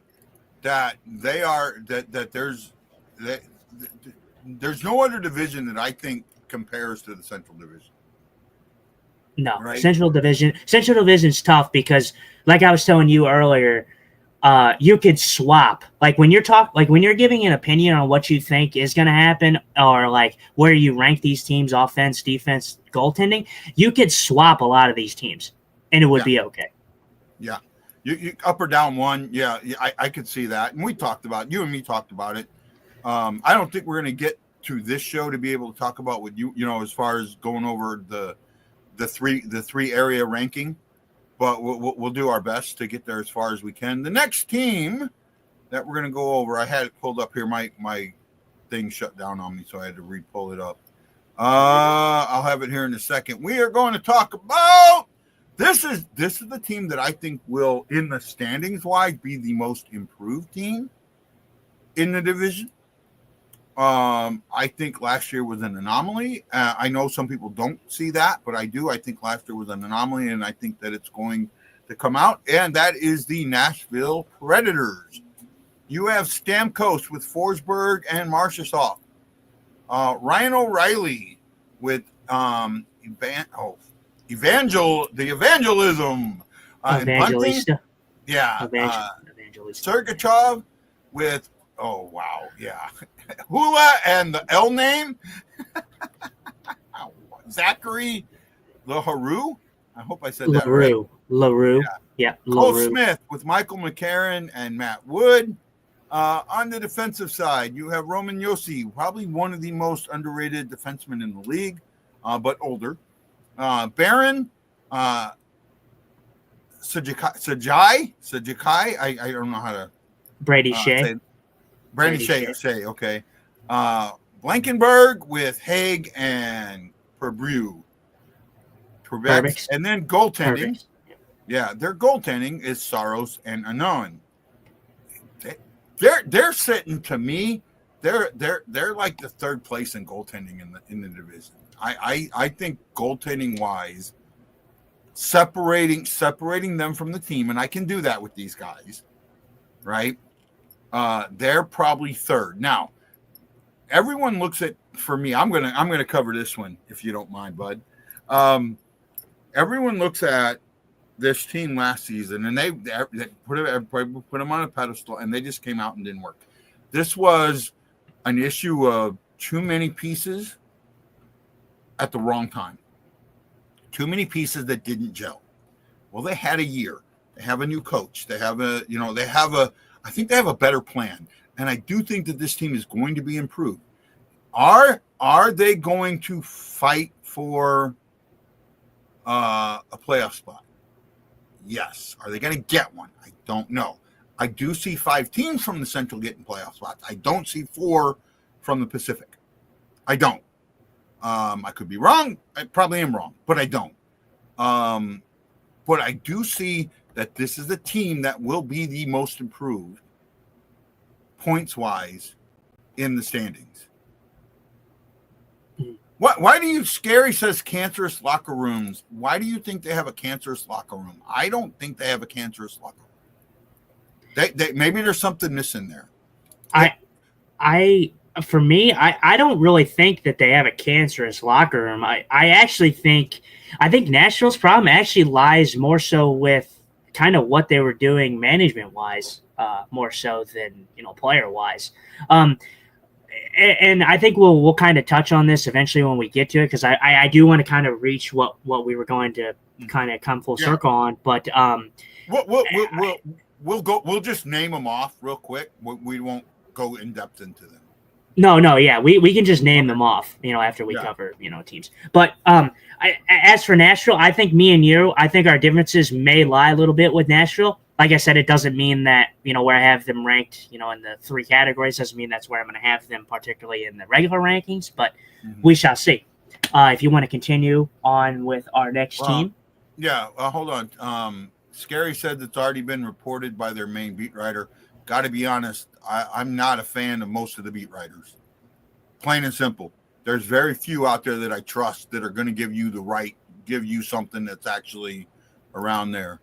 that they are that there's no other division that I think compares to the Central Division. No, right? Central Division's tough because, like I was telling you earlier, you could swap. Like when you're giving an opinion on what you think is going to happen, or like where you rank these teams, offense, defense, goaltending, you could swap a lot of these teams, and it would be okay. Yeah, you up or down one. Yeah, I could see that, and you and me talked about it. I don't think we're going to get to this show to be able to talk about what you as far as going over the three area ranking. But we'll do our best to get there as far as we can. The next team that we're going to go over, I had it pulled up here. My thing shut down on me, so I had to re-pull it up. I'll have it here in a second. We are going to talk about this is the team that I think will, in the standings wise, be the most improved team in the division. I think last year was an anomaly. I know some people don't see that, but I do. I think last year was an anomaly, and I think that it's going to come out, and that is the Nashville Predators. You have Stamkos with Forsberg and Marchessault. Ryan O'Reilly with evangelism. Evangelista. Yeah. Evangelista. Sergachev with, oh, wow, yeah. Hula and the L name. Zachary LaRue. I hope I said that right. LaRue. Yeah. Cole Smith with Michael McCarron and Matt Wood. On the defensive side, you have Roman Josi, probably one of the most underrated defensemen in the league, but older. Baron Sajai. I don't know how to. Brady Shea. Brady Shea, okay. Blankenberg with Haig and Perbrew. And then goaltending. Perbix. Yeah, their goaltending is Saros and Anon. They're sitting, to me, they're like the third place in goaltending in the division. I think goaltending wise, separating them from the team, and I can do that with these guys, right? They're probably third. Now, everyone looks at, for me, I'm gonna cover this one if you don't mind, bud. Everyone looks at this team last season, and they put them on a pedestal, and they just came out and didn't work. This was an issue of too many pieces at the wrong time. Too many pieces that didn't gel. Well, they had a year. They have a new coach. They have I think they have a better plan, and I do think that this team is going to be improved. Are they going to fight for a playoff spot? Yes. Are they going to get one? I don't know. I do see 5 teams from the Central getting playoff spots. I don't see 4 from the Pacific. I don't. I could be wrong. I probably am wrong, but I don't. But I do see that this is the team that will be the most improved points-wise in the standings. Why do you, Scary says cancerous locker rooms. Why do you think they have a cancerous locker room? I don't think they have a cancerous locker room. They maybe there's something missing there. For me, I don't really think that they have a cancerous locker room. I think Nashville's problem actually lies more so with kind of what they were doing management wise, more so than player wise. and I think we'll kind of touch on this eventually when we get to it, because I do want to kind of reach what we were going to kind of come full circle on. But we'll go. We'll just name them off real quick. We won't go in depth into them. No, yeah, we can just name them off, after we cover, teams. But as for Nashville, I think I think our differences may lie a little bit with Nashville. Like I said, it doesn't mean that, where I have them ranked, in the 3 categories, doesn't mean that's where I'm going to have them, particularly in the regular rankings, but we shall see. If you want to continue on with our next team. Yeah, hold on. Scary said that's already been reported by their main beat writer. Got to be honest, I'm not a fan of most of the beat writers. Plain and simple. There's very few out there that I trust that are going to give you something that's actually around there.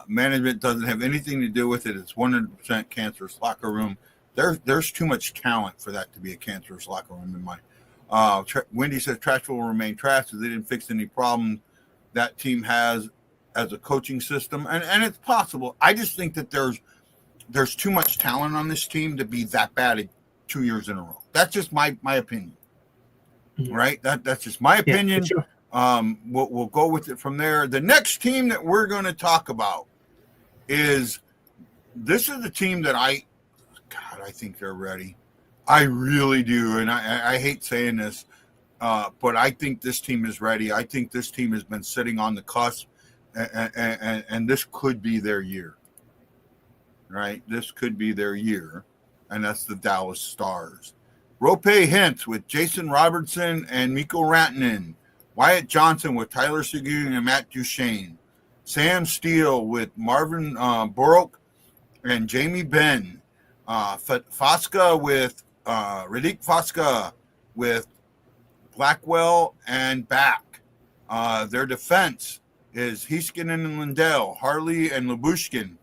Management doesn't have anything to do with it. It's 100% cancerous locker room. There's too much talent for that to be a cancerous locker room in my. Wendy says trash will remain trash because they didn't fix any problem that team has as a coaching system, and it's possible. I just think that there's too much talent on this team to be that bad 2 years in a row. That's just my opinion, right? That's just my opinion. Yeah, sure. We'll go with it from there. The next team that we're going to talk about is the team that I think they're ready. I really do, and I hate saying this, but I think this team is ready. I think this team has been sitting on the cusp, and this could be their year. Right, this could be their year, and that's the Dallas Stars. Rope Hintz with Jason Robertson and Mikko Rantanen. Wyatt Johnson with Tyler Seguin and Matt Duchene. Sam Steele with Marvin Burrock and Jamie Benn. Fosca with Radik Fosca with Blackwell and Back. Their defense is Heiskanen and Lindell, Harley and Labushkin.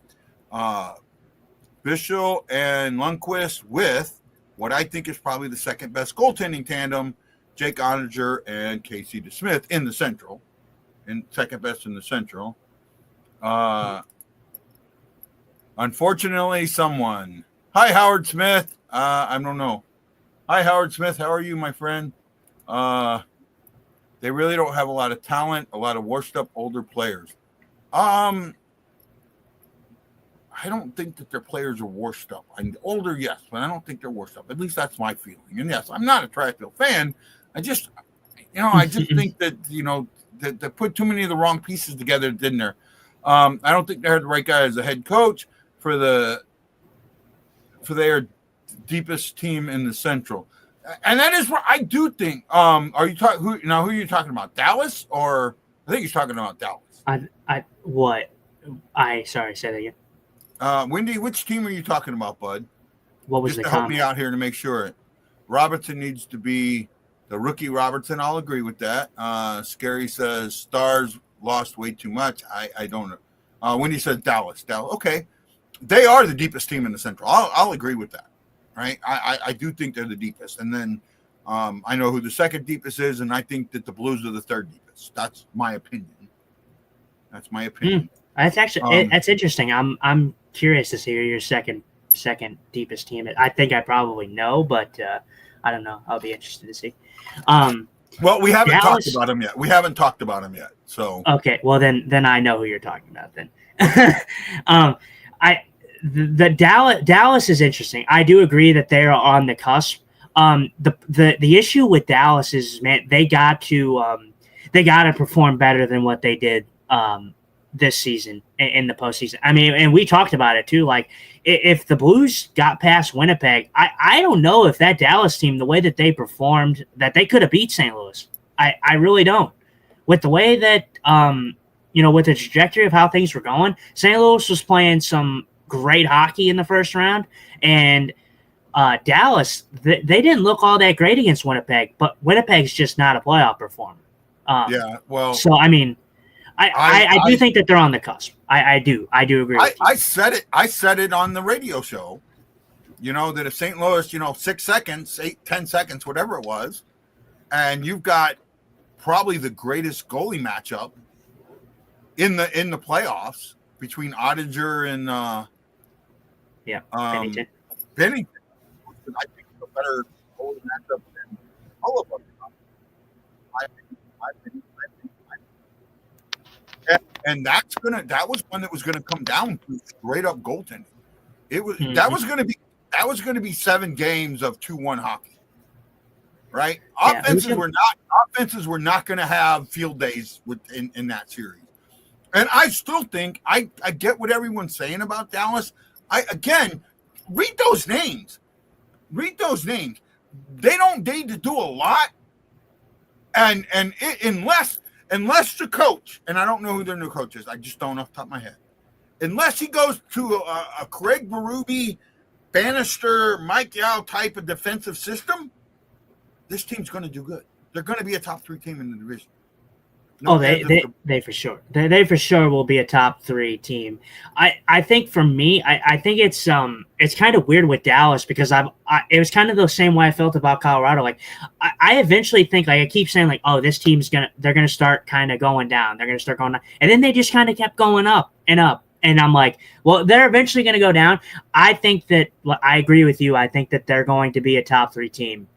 Bischel and Lundqvist with what I think is probably the second best goaltending tandem, Jake Oettinger and Casey DeSmith in the Central, and second best in the Central. Unfortunately, someone. Hi, Howard Smith. I don't know. Hi, Howard Smith. How are you, my friend? They really don't have a lot of talent, a lot of washed-up older players. I don't think that their players are washed up. I'm older, yes, but I don't think they're washed up. At least that's my feeling. And yes, I'm not a Trashville fan. I just think that, that they put too many of the wrong pieces together, didn't there? I don't think they had the right guy as a head coach for their deepest team in the Central. And that is what I do think. Are you talking who are you talking about? Dallas, or I think you're talking about Dallas. Sorry, say that again. Wendy, which team are you talking about, bud? What was Just the to comment? help me out here to make sure. Robertson needs to be the rookie Robertson. I'll agree with that. Scary says Stars lost way too much. I don't know. Wendy says Dallas. Okay. They are the deepest team in the Central. I'll agree with that. Right? I do think they're the deepest. And then I know who the second deepest is, and I think that the Blues are the third deepest. That's my opinion. That's actually that's interesting. I'm curious to see who your second deepest team is. I think I probably know, but I don't know. I'll be interested to see. Well, we haven't talked about them yet. So okay. Well, then I know who you're talking about. Then Dallas is interesting. I do agree that they're on the cusp. The issue with Dallas is, man, they got to perform better than what they did this season in the postseason. I mean, and we talked about it too. Like, if the Blues got past Winnipeg, I don't know if that Dallas team, the way that they performed, that they could have beat St. Louis. I really don't. With the way that with the trajectory of how things were going, St. Louis was playing some great hockey in the first round, and Dallas, they didn't look all that great against Winnipeg, but Winnipeg's just not a playoff performer. So I mean, I do think that they're on the cusp. I do agree with you. I said it on the radio show, that if St. Louis, 6 seconds, 10 seconds, whatever it was, and you've got probably the greatest goalie matchup in the playoffs between Oettinger and Pennington. Pennington, I think all the matchups and all of them. My opinion. And that was one that was gonna come down to straight up goaltending. That was gonna be 7 games of 2-1 hockey. Right? Offenses were not gonna have field days in that series. And I still think I get what everyone's saying about Dallas. Again, read those names. They don't need to do a lot. And unless the coach, and I don't know who their new coach is, I just don't off the top of my head. Unless he goes to a Craig Berube, Bannister, Mike Yao type of defensive system, this team's going to do good. They're going to be a top 3 team in the division. They for sure. They for sure will be a top 3 team. I think for me, I think it's kind of weird with Dallas because it was kind of the same way I felt about Colorado. Like I eventually think, like I keep saying, like, oh, this team's they're gonna start kind of going down. They're gonna start going down, and then they just kind of kept going up and up. And I'm like, well, they're eventually going to go down. I think that I agree with you. I think that they're going to be a top 3 team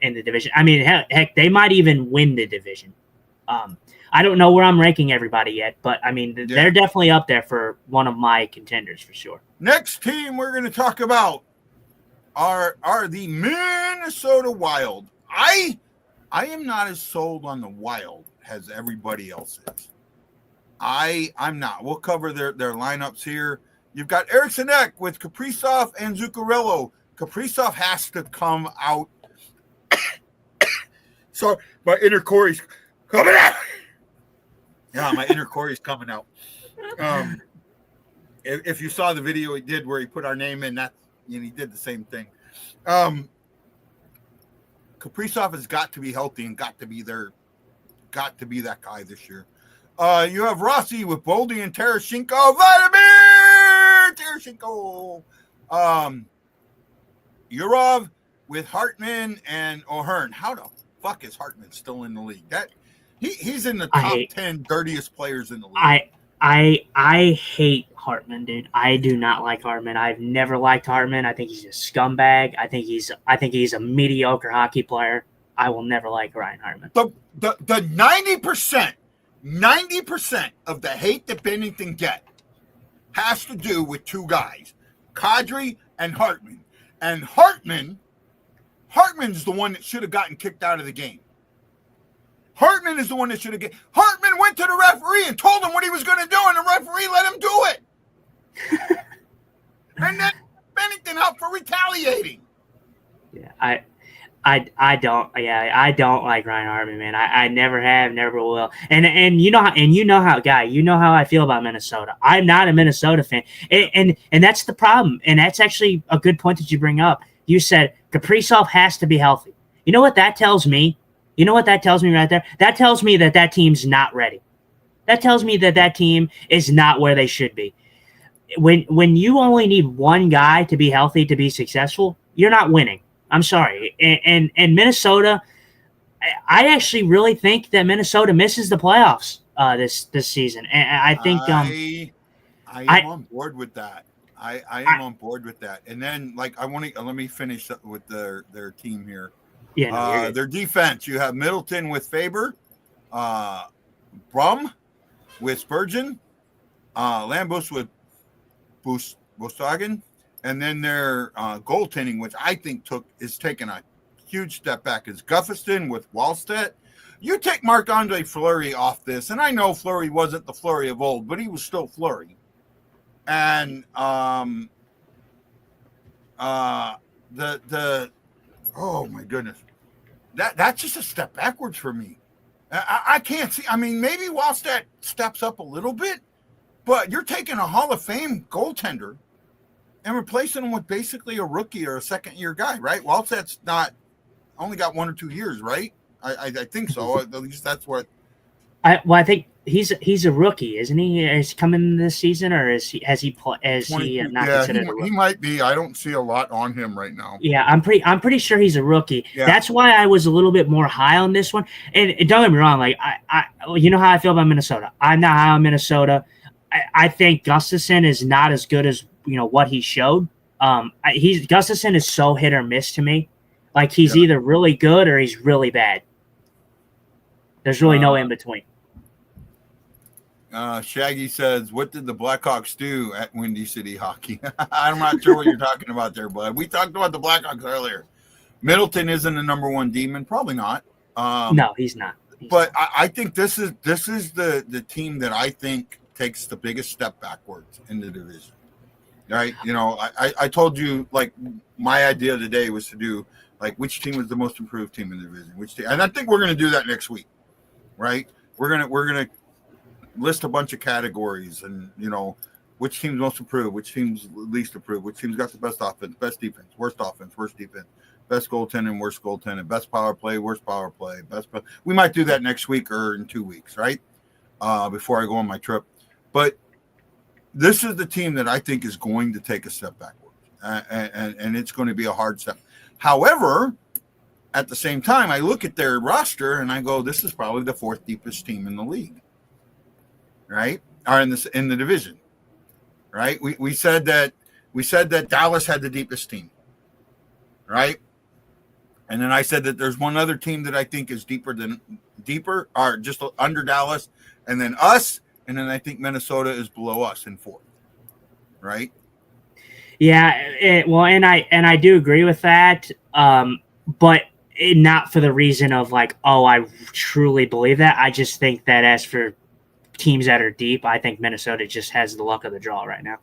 in the division. I mean, heck, they might even win the division. I don't know where I'm ranking everybody yet, but I mean, they're definitely up there for one of my contenders for sure. Next team we're going to talk about are the Minnesota Wild. I am not as sold on the Wild as everybody else is. I'm not. We'll cover their lineups here. You've got Eriksson Ek with Kaprizov and Zuccarello. Kaprizov has to come out. So my inner Corey's coming out. Yeah, my inner Corey's coming out. If you saw the video he did where he put our name in, he did the same thing. Kaprizov has got to be healthy and got to be that guy this year. You have Rossi with Boldy and Tarasenko. Vladimir Tarasenko. Yurov with Hartman and O'Hearn. How the fuck is Hartman still in the league? He's in the top 10 dirtiest players in the league. I hate Hartman, dude. I do not like Hartman. I've never liked Hartman. I think he's a scumbag. I think he's a mediocre hockey player. I will never like Ryan Hartman. The 90% of the hate that Bennington get has to do with 2 guys, Kadri and Hartman. And Hartman's the one that should have gotten kicked out of the game. Hartman is the one that should have get. Hartman went to the referee and told him what he was going to do, and the referee let him do it. And then Bennington out for retaliating. Yeah, I don't like Ryan Hartman, man. I never have, never will. And you know how I feel about Minnesota. I'm not a Minnesota fan, and that's the problem. And that's actually a good point that you bring up. You said Kaprizov has to be healthy. You know what that tells me? You know what that tells me right there? That tells me that team's not ready. That tells me that team is not where they should be. When you only need one guy to be healthy to be successful, you're not winning. I'm sorry. And Minnesota, I actually really think that Minnesota misses the playoffs this season. And I think I am on board with that. I am on board with that. And then let me finish up with their team here. Yeah, their defense. You have Middleton with Faber, Brum with Spurgeon, Lambos with Bostagen, and then their goaltending, which I think is taking a huge step back, is Gustafsson with Wallstedt. You take Marc-Andre Fleury off this, and I know Fleury wasn't the Fleury of old, but he was still Fleury. And oh my goodness, that's just a step backwards for me. I can't see. I mean, maybe Wallstedt steps up a little bit, but you're taking a Hall of Fame goaltender and replacing him with basically a rookie or a second-year guy, right? Wallstedt's only got 1 or 2 years, right? I think so. At least that's what. I think he's a rookie, isn't he? Is he coming this season, or has he not considered a rookie? He might be. I don't see a lot on him right now. Yeah, I'm pretty sure he's a rookie. Yeah. That's why I was a little bit more high on this one. And don't get me wrong, like I you know how I feel about Minnesota. I'm not high on Minnesota. I think Gustafsson is not as good as what he showed. Gustafsson is so hit or miss to me. Like he's Yeah. either really good or he's really bad. There's really no in between. Shaggy says, "What did the Blackhawks do at Windy City Hockey?" I'm not sure what you're talking about there, bud. We talked about the Blackhawks earlier. Middleton isn't the number one demon, probably not. No, he's not. But I think this is the team that I think takes the biggest step backwards in the division. Right? You know, I told you like my idea today was to do like which team was the most improved team in the division, which team, and I think we're going to do that next week. Right? We're gonna list a bunch of categories and, you know, which team's most improved, which team's least improved, which team's got the best offense, best defense, worst defense, best goaltending, worst goaltending, best power play, worst power play, we might do that next week or in 2 weeks, right? Before I go on my trip. But this is the team that I think is going to take a step backwards, and it's going to be a hard step. However, at the same time, I look at their roster and I go, this is probably the fourth deepest team in the league. Right? Or in the division. Right? We said that Dallas had the deepest team. Right? And then I said that there's one other team that I think is deeper or just under Dallas, and then us, and then I think Minnesota is below us in fourth. Right? Yeah, and I do agree with that. But not for the reason of like, oh, I truly believe that. I just think that as for teams that are deep, I think Minnesota just has the luck of the draw right now.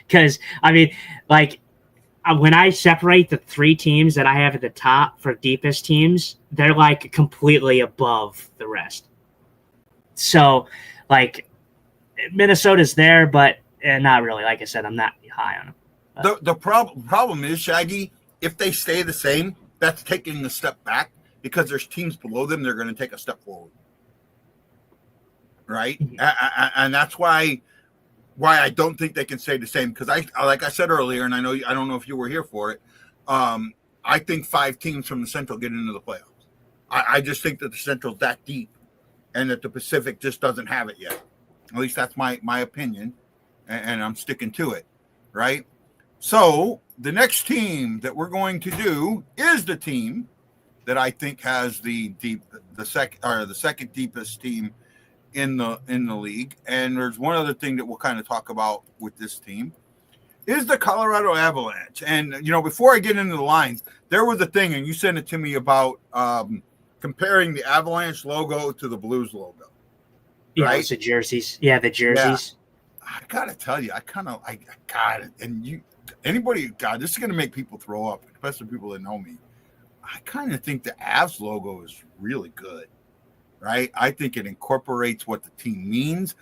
Because, I mean, like, when I separate the three teams that I have at the top for deepest teams, they're, like, completely above the rest. So, like, Minnesota's there, but not really. Like I said, I'm not high on them. The problem is, Shaggy, if they stay the same, that's taking a step back because there's teams below them, they're going to take a step forward. Right, and that's why I don't think they can say the same, because like I said earlier, and I don't know if you were here for it. I think 5 teams from the Central get into the playoffs. I just think that the Central's that deep, and that the Pacific just doesn't have it yet. At least that's my opinion, and I'm sticking to it. Right. So the next team that we're going to do is the team that I think has the second deepest team in the league. And there's one other thing that we'll kind of talk about with this team is the Colorado Avalanche. And, you know, before I get into the lines, there was a thing, and you sent it to me about comparing the Avalanche logo to the Blues logo. Yeah, right? it's the jerseys. Yeah, the jerseys. Yeah. I gotta tell you, I got it. And anybody, God, this is gonna make people throw up, especially people that know me. I kind of think the Avs logo is really good. Right, I think it incorporates what the team means.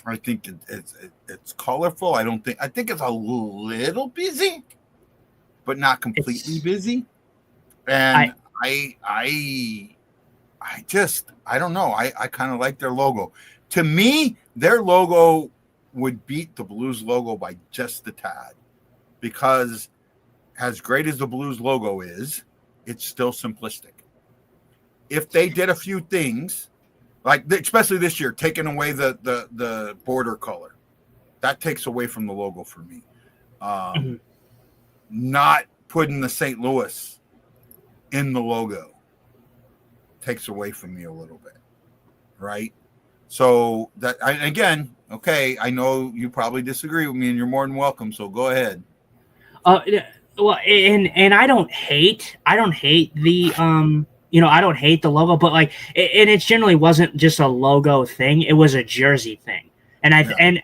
I think it's colorful. I think it's a little busy, but not completely busy. And I don't know. I kind of like their logo. To me, their logo would beat the Blues logo by just a tad, because as great as the Blues logo is, it's still simplistic. If they did a few things, like especially this year, taking away the border color, that takes away from the logo for me. Not putting the St. Louis in the logo takes away from me a little bit, right? So that, again, okay, I know you probably disagree with me, and you're more than welcome. So go ahead. Well, and I don't hate the I don't hate the logo, but like, and it generally wasn't just a logo thing; it was a jersey thing. And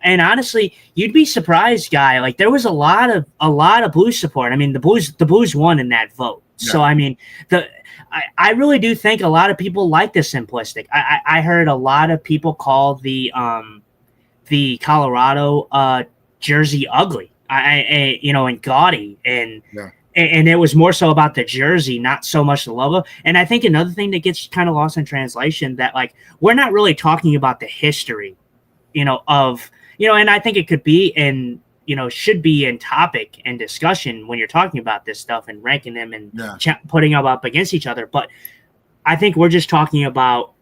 and honestly, you'd be surprised, Guy. Like, there was a lot of Blues support. I mean, the Blues won in that vote. Yeah. So I mean, I really do think a lot of people like the simplistic. I heard a lot of people call the Colorado jersey ugly. And gaudy, and it was more so about the jersey, not so much the logo. And I think another thing that gets kind of lost in translation, that like, we're not really talking about the history, and I think it could be and should be in topic and discussion when you're talking about this stuff and ranking them and putting them up against each other. But I think we're just talking about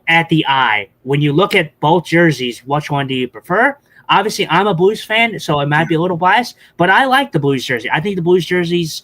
at the eye. When you look at both jerseys, which one do you prefer? Obviously, I'm a Blues fan, so it might be a little biased, but I like the Blues jersey. I think the Blues jerseys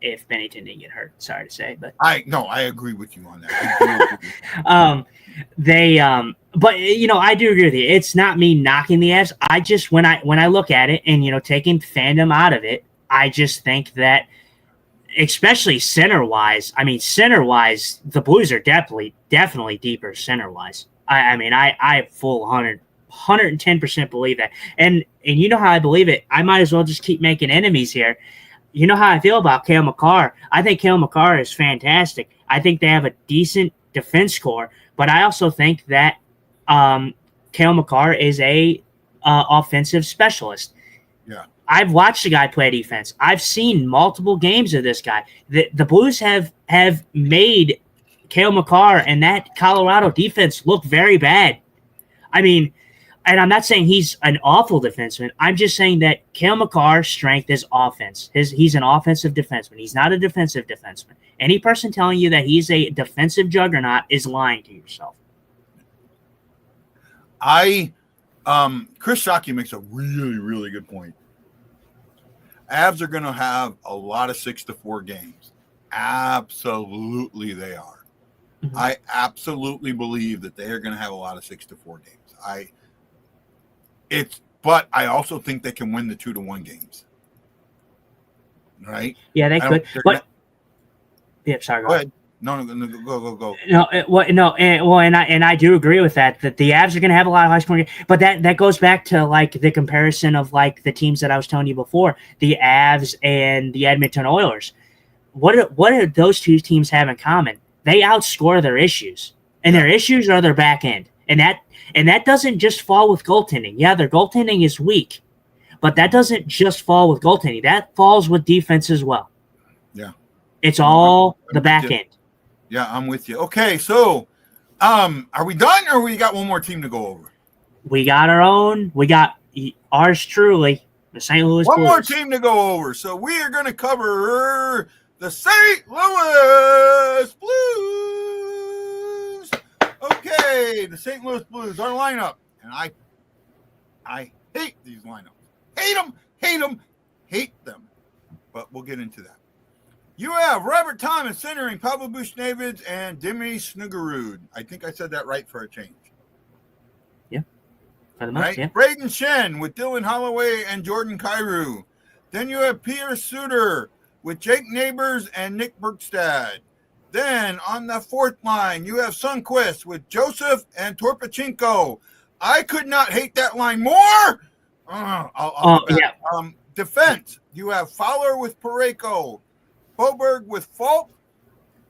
if Bennington didn't get hurt. Sorry to say, but I agree with you on that. I agree with you. But I do agree with you. It's not me knocking the Avs. I just when I look at it and taking fandom out of it, I just think that, especially center wise, the Blues are definitely deeper center wise. I full 110% believe that. And you know how I believe it. I might as well just keep making enemies here. You know how I feel about Cale Makar. I think Cale Makar is fantastic. I think they have a decent defense core, but I also think that Cale Makar is a offensive specialist. Yeah. I've watched the guy play defense. I've seen multiple games of this guy. The Blues have made Cale Makar and that Colorado defense look very bad. I mean, and I'm not saying he's an awful defenseman. I'm just saying that Cale Makar's strength is offense. He's an offensive defenseman. He's not a defensive defenseman. Any person telling you that he's a defensive juggernaut is lying to yourself. Chris Shockey makes a really, really good point. Avs are going to have a lot of 6-4 games. Absolutely, they are. Mm-hmm. I absolutely believe that they are going to have a lot of 6-4 games. But I also think they can win the 2-1 games. Right? Yeah, they could. But sorry. Go ahead. No, go. And I do agree with that the Avs are going to have a lot of high scoring games, but that goes back to like the comparison of like the teams that I was telling you before, the Avs and the Edmonton Oilers. What do those two teams have in common? They outscore their issues, and their issues are their back end, and that doesn't just fall with goaltending. Yeah, their goaltending is weak, but that doesn't just fall with goaltending. That falls with defense as well. Yeah, it's all the back end. Yeah, I'm with you. Okay, so are we done, or we got one more team to go over? We got our own. We got ours truly, the St. Louis Blues. One more team to go over. So we are going to cover the St. Louis Blues. Okay, the St. Louis Blues, our lineup. And I hate these lineups. Hate them. But we'll get into that. You have Robert Thomas centering Pavel Buchnevich and Demi Snuggerud. I think I said that right for a change. Yeah. For the most, right? Yeah. Braden Shen with Dylan Holloway and Jordan Kyrou. Then you have Peter Suter with Jake Neighbors and Nick Bergstad. Then on the fourth line, you have Sundqvist with Joseph and Torpachenko. I could not hate that line more. Yeah. Defense, you have Fowler with Parayko. Boberg with Falk,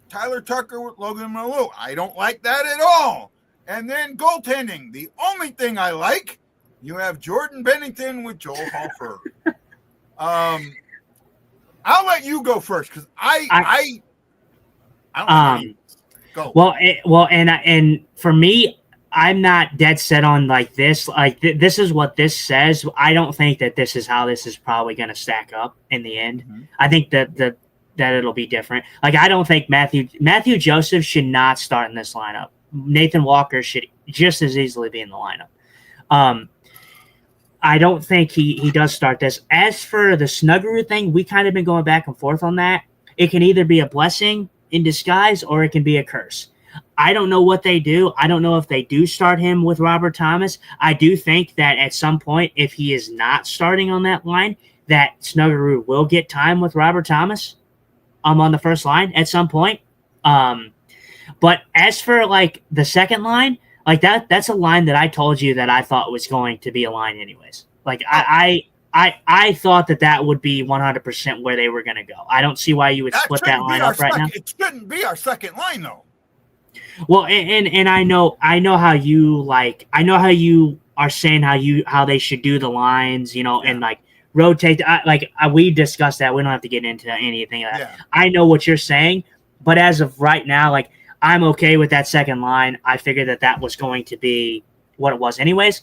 Tyler Tucker with Logan Malou. I don't like that at all. And then goaltending, the only thing I like, you have Jordan Bennington with Joel Hofer. I'll let you go first because I don't go. And for me, I'm not dead set on like this. Like this is what this says. I don't think that this is how this is probably going to stack up in the end. Mm-hmm. I think that it'll be different. Like, I don't think Matthew Joseph should not start in this lineup. Nathan Walker should just as easily be in the lineup. I don't think he does start this. As for the Snuggerud thing, we kind of been going back and forth on that. It can either be a blessing in disguise or it can be a curse. I don't know what they do. I don't know if they do start him with Robert Thomas. I do think that at some point, if he is not starting on that line, that Snuggerud will get time with Robert Thomas. On the first line at some point. But as for like the second line, like that's a line that I told you that I thought was going to be a line anyways. Like I thought that would be 100% where they were going to go. I don't see why you would split that line up right now. It shouldn't be our second line though. Well, and I know how you like. I know how you are saying how they should do the lines, and like rotate. We discussed that. We don't have to get into anything like that. Yeah. I know what you're saying, but as of right now, like I'm okay with that second line. I figured that was going to be what it was, anyways.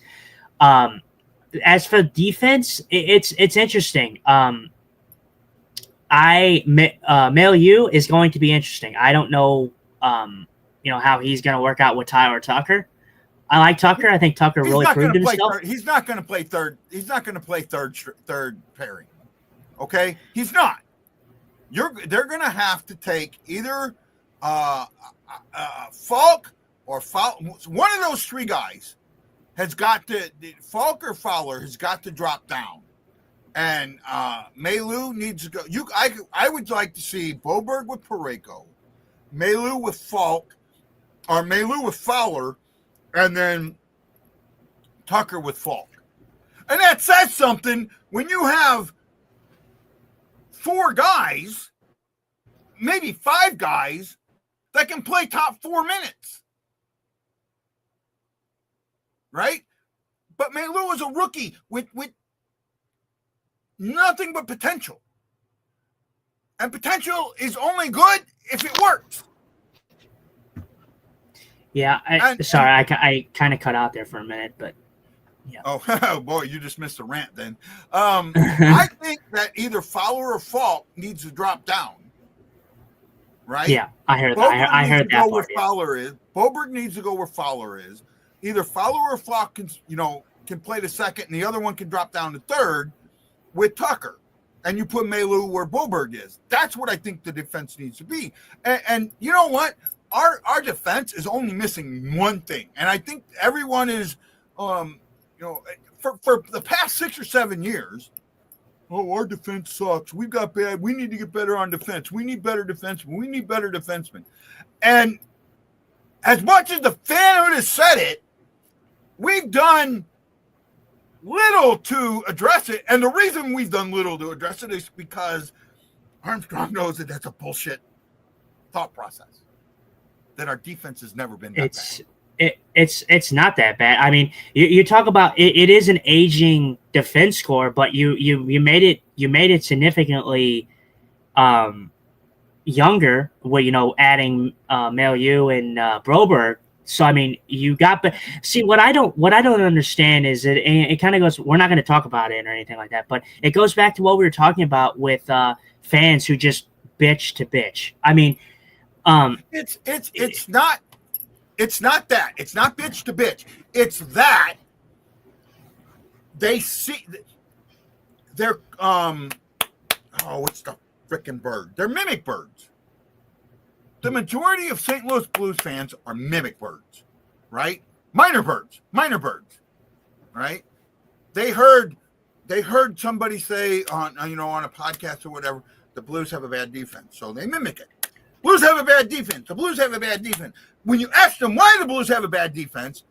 As for defense, it's interesting. Mail is going to be interesting. I don't know, how he's going to work out with Tyler Tucker. I like Tucker. I think Tucker really proved himself. He's not going to play third. He's not going to play third pairing. Okay, he's not. they're going to have to take either Falk or one of those three guys has got to, Falk or Fowler has got to drop down. And Maylou needs to go. I would like to see Boberg with Pareko, Maylou with Falk, or Maylou with Fowler, and then Tucker with Falk. And that says something when you have 4 guys, maybe 5 guys, that can play top 4 minutes. Right? But Maylou is a rookie with nothing but potential. And potential is only good if it works. Yeah, I kind of cut out there for a minute, but yeah. Oh, boy, you just missed a rant then. I think that either Fowler or Falk needs to drop down. Right? Yeah, I heard that. I heard that. Where Fowler is. Boberg needs to go where Fowler is. Either Fowler or Falk can play the second, and the other one can drop down to third with Tucker. And you put Maylou where Boberg is. That's what I think the defense needs to be. And you know what? Our defense is only missing one thing. And I think everyone is, for the past 6 or 7 years, our defense sucks. We need to get better on defense. We need better defensemen. We need better defensemen. And as much as the fan has said it, we've done little to address it. And the reason we've done little to address it is because Armstrong knows that that's a bullshit thought process. That our defense has never been that bad. It's not that bad. I mean, you talk about it is an aging defense core, but you made it significantly younger. Adding Maylou and Broberg. So I mean, you got. But see, what I don't understand is that it kind of goes. We're not going to talk about it or anything like that, but it goes back to what we were talking about with fans who just bitch to bitch. I mean. It's not that. It's not bitch to bitch. It's that they see they're what's the frickin' bird? They're mimic birds. The majority of St. Louis Blues fans are mimic birds, right? Minor birds, right? They heard somebody say on a podcast or whatever, the Blues have a bad defense, so they mimic it. Blues have a bad defense. The Blues have a bad defense. When you ask them why the Blues have a bad defense,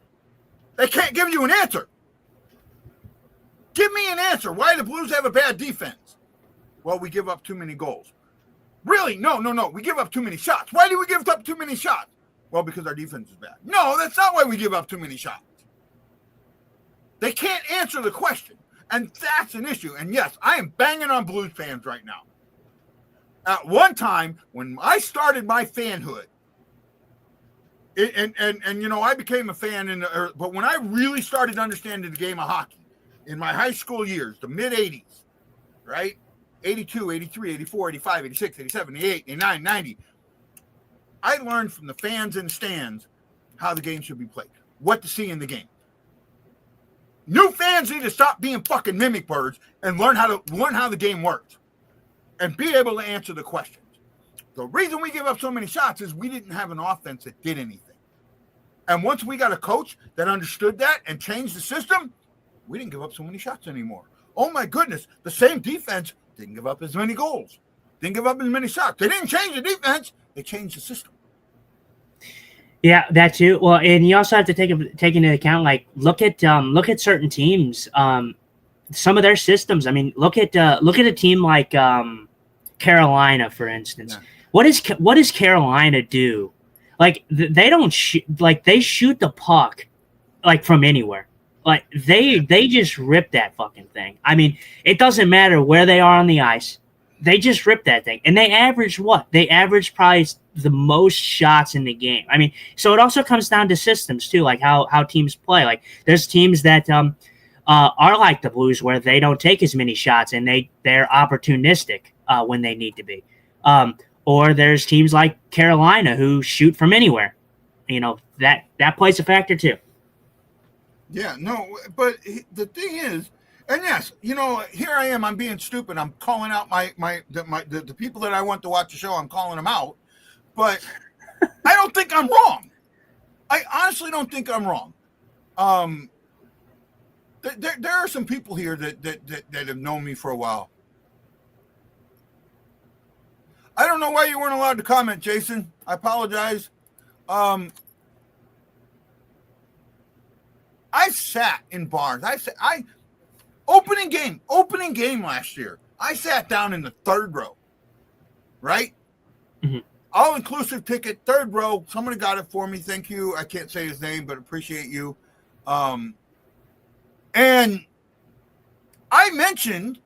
they can't give you an answer. Give me an answer. Why the Blues have a bad defense? Well, we give up too many goals. Really? No. We give up too many shots. Why do we give up too many shots? Well, because our defense is bad. No, that's not why we give up too many shots. They can't answer the question. And that's an issue. And yes, I am banging on Blues fans right now. At one time, when I started my fanhood, I became a fan but when I really started understanding the game of hockey in my high school years, the mid 80s, right? 82, 83, 84, 85, 86, 87, 88, 89, 90. I learned from the fans in the stands how the game should be played, what to see in the game. New fans need to stop being fucking mimic birds and learn how the game works. And be able to answer the questions. The reason we give up so many shots is we didn't have an offense that did anything. And once we got a coach that understood that and changed the system, we didn't give up so many shots anymore. Oh my goodness, the same defense didn't give up as many goals. Didn't give up as many shots. They didn't change the defense, they changed the system. Yeah, that too. Well, and you also have to take into account, like, look at certain teams. Some of their systems. I mean, look at a team like Carolina, for instance. Yeah. What does Carolina do? Like, they don't shoot. Like, they shoot the puck like from anywhere. Like, they just rip that fucking thing. I mean, it doesn't matter where they are on the ice. They just rip that thing, and they average what? They average probably the most shots in the game. I mean, so it also comes down to systems too, like how teams play. Like, there's teams that are like the Blues, where they don't take as many shots and they're opportunistic when they need to be. Or there's teams like Carolina who shoot from anywhere. That plays a factor too. Yeah, no, but the thing is, And yes, here I am. I'm being stupid. I'm calling out the people that I want to watch the show. I'm calling them out, but I don't think I'm wrong. I honestly don't think I'm wrong. There are some people here that have known me for a while. I don't know why you weren't allowed to comment, Jason. I apologize. I sat in bars. Opening game last year. I sat down in the third row, right? Mm-hmm. All-inclusive ticket, third row. Somebody got it for me. Thank you. I can't say his name, but appreciate you. And I mentioned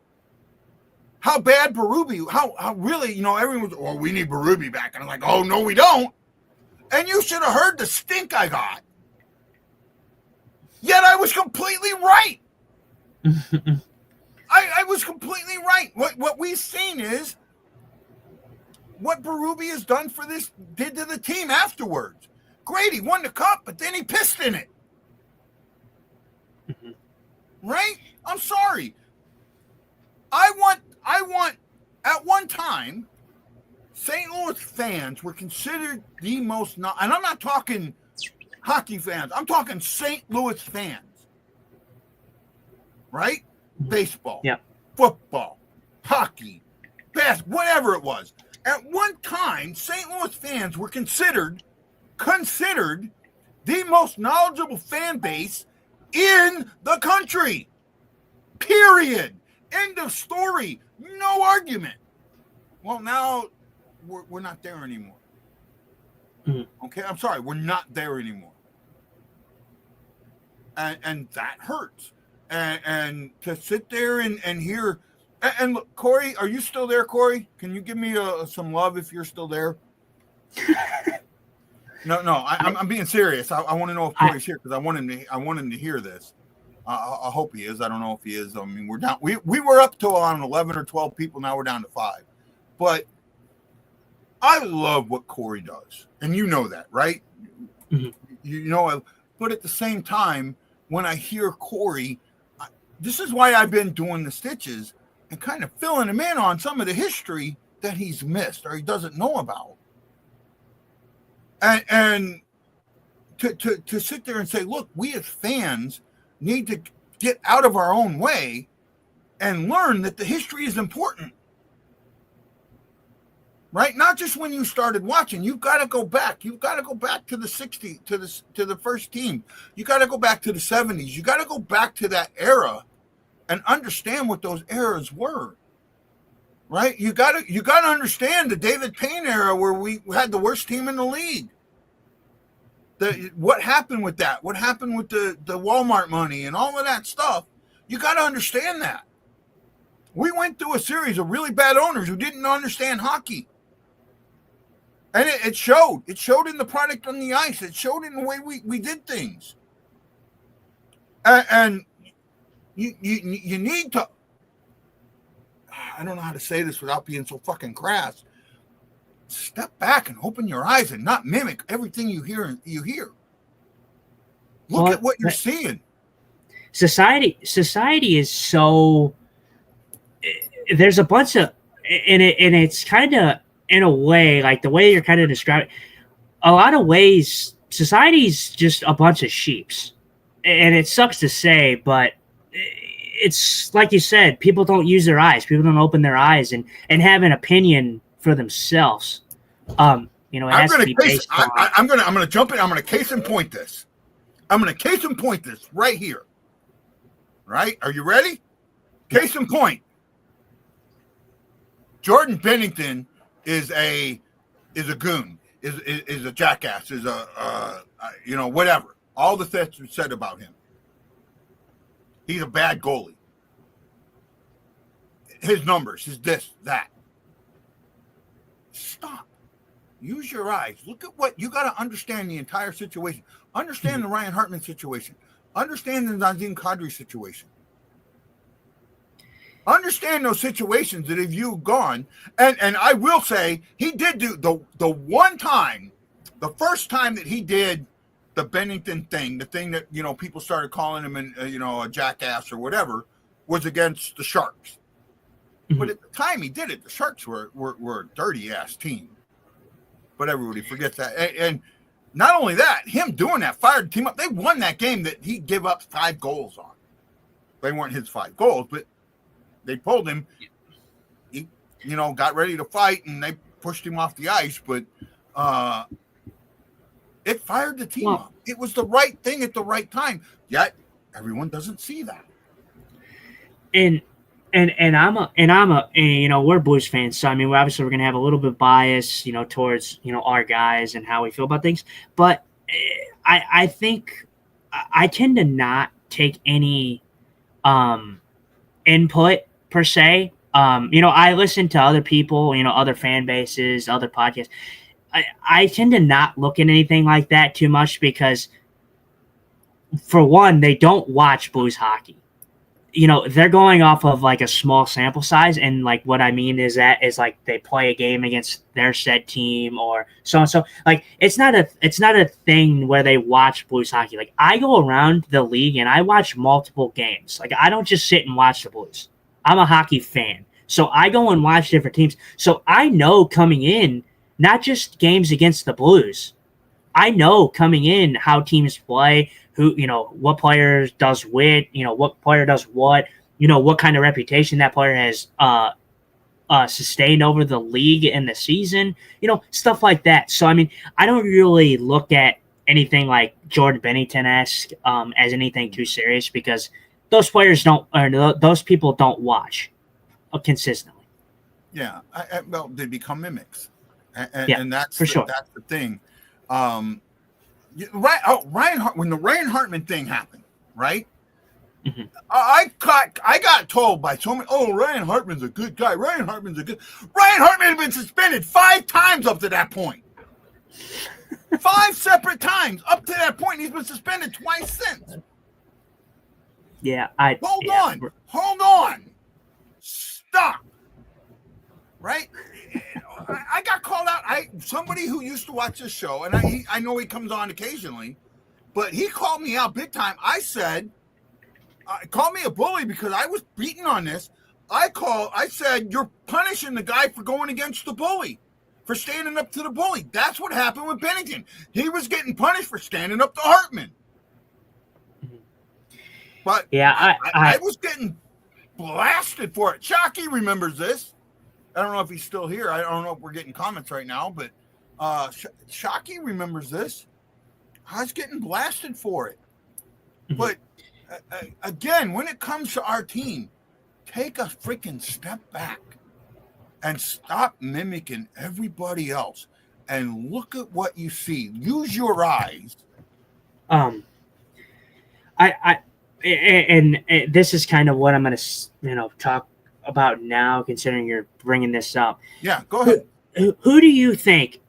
how bad Berube, how really, everyone was, oh, we need Berube back. And I'm like, oh, no, we don't. And you should have heard the stink I got. Yet I was completely right. I was completely right. What we've seen is what Berube has did to the team afterwards. Great, he won the cup, but then he pissed in it. Right? I'm sorry. I want at one time, St. Louis fans were considered the most, and I'm not talking hockey fans, I'm talking St. Louis fans. Right? Baseball, yeah, football, hockey, basketball, whatever it was. At one time, St. Louis fans were considered the most knowledgeable fan base in the country. Period. End of story. No argument. Well, now we're not there anymore. Mm-hmm. Okay, I'm sorry, we're not there anymore. And that hurts. And to sit there and hear, and look, Corey, are you still there, Corey? Can you give me some love if you're still there? No, I'm being serious. I want to know if Corey's here because I want him to hear this. I hope he is. I don't know if he is. I mean, we're down. We were up to on 11 or 12 people. Now we're down to 5. But I love what Corey does, and you know that, right? Mm-hmm. But at the same time, when I hear Corey, this is why I've been doing the stitches and kind of filling him in on some of the history that he's missed or he doesn't know about. And to sit there and say, look, we as fans need to get out of our own way and learn that the history is important. Right? Not just when you started watching. You've got to go back. You've got to go back to the 60s, to the first team. You got to go back to the 70s. You got to go back to that era and understand what those eras were. Right? You got to understand the David Payne era where we had the worst team in the league. What happened with that? What happened with the Walmart money and all of that stuff? You got to understand that. We went through a series of really bad owners who didn't understand hockey. And it showed. It showed in the product on the ice. It showed in the way we did things. And you need to, I don't know how to say this without being so fucking crass. Step back and open your eyes and not mimic everything you hear. Look at what you're seeing. Society is so, there's a bunch of, and it's kind of, in a way, like the way you're kind of describing, a lot of ways, society's just a bunch of sheeps. And it sucks to say, but it's like you said, people don't use their eyes. People don't open their eyes and have an opinion for themselves. It has to be based on. I'm gonna jump in. I'm gonna case and point this. Right here. Right? Are you ready? Case in point. Jordan Bennington is a goon, is a jackass, is a whatever. All the things said about him. He's a bad goalie. His numbers, his this, that. Stop. Use your eyes. Look at what you got to understand the entire situation. Understand the Ryan Hartman situation. Understand the Nazem Kadri situation. Understand those situations that if you've gone, and I will say he did do the one time, the first time that he did the Bennington thing, the thing that people started calling him a jackass or whatever. was against the Sharks. Mhm. But at the time he did it, the Sharks were a dirty ass team. But everybody forgets that. And not only that, him doing that fired the team up. They won that game that he gave up 5 goals on. They weren't his 5 goals, but they pulled him. He, got ready to fight, and they pushed him off the ice. But it fired the team up. It was the right thing at the right time. Yet everyone doesn't see that. And we're Blues fans, so I mean, obviously we're gonna have a little bit of bias, towards our guys and how we feel about things. But I think I tend to not take any input per se. I listen to other people, other fan bases, other podcasts. I tend to not look at anything like that too much because, for one, they don't watch Blues hockey. They're going off of like a small sample size, and like what I mean is like they play a game against their said team or so and so. Like it's not a thing where they watch Blues hockey. Like I go around the league and I watch multiple games. Like I don't just sit and watch the Blues. I'm a hockey fan, so I go and watch different teams. So I know coming in, not just games against the Blues. I know coming in how teams play, who, what player does what player does what kind of reputation that player has sustained over the league and the season, stuff like that. So, I mean, I don't really look at anything like Jordan Bennington-esque as anything too serious because those players those people don't watch consistently. Yeah. Well, they become mimics. Yeah, And that's for sure. That's the thing. Ryan when the Ryan Hartman thing happened, right? Mm-hmm. I got told by so many, Ryan Hartman's a good guy. Ryan Hartman had been suspended 5 times up to that point. 5 separate times up to that point. He's been suspended twice since. Yeah, Hold on. Stop. Right? I got called out. Somebody who used to watch this show, and I know he comes on occasionally, but he called me out big time. I said, called me a bully because I was beaten on this. I said, you're punishing the guy for going against the bully, for standing up to the bully. That's what happened with Bennington. He was getting punished for standing up to Hartman. But yeah, I was getting blasted for it. Shockey remembers this. I don't know if he's still here. I don't know if we're getting comments right now, but Shockey remembers this. I was getting blasted for it. Mm-hmm. But again, when it comes to our team, take a freaking step back and stop mimicking everybody else and look at what you see. Use your eyes. And this is kind of what I'm going to, talk about now, considering you're bringing this up. Yeah, go ahead. Who do you think,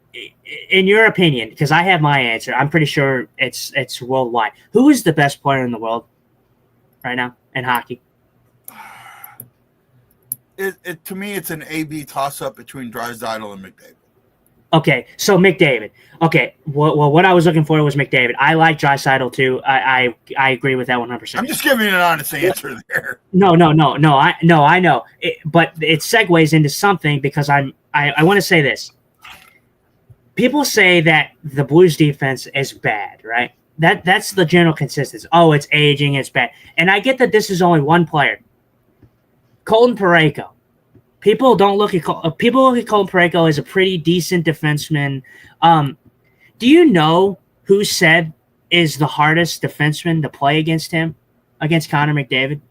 in your opinion, because I have my answer, I'm pretty sure it's worldwide. Who is the best player in the world right now in hockey? To me, it's an A-B toss-up between Draisaitl and McDavid. Okay, so McDavid. Okay, well, what I was looking for was McDavid. I like Draisaitl too. I agree with that 100%. I'm just giving you an honest answer there. No. I know, but it segues into something because I want to say this. People say that the Blues defense is bad, right? That's the general consensus. Oh, it's aging, it's bad, and I get that this is only one player, Colton Parayko. People look at Colton Parayko as a pretty decent defenseman. Do you know who said is the hardest defenseman to play against him, against Connor McDavid?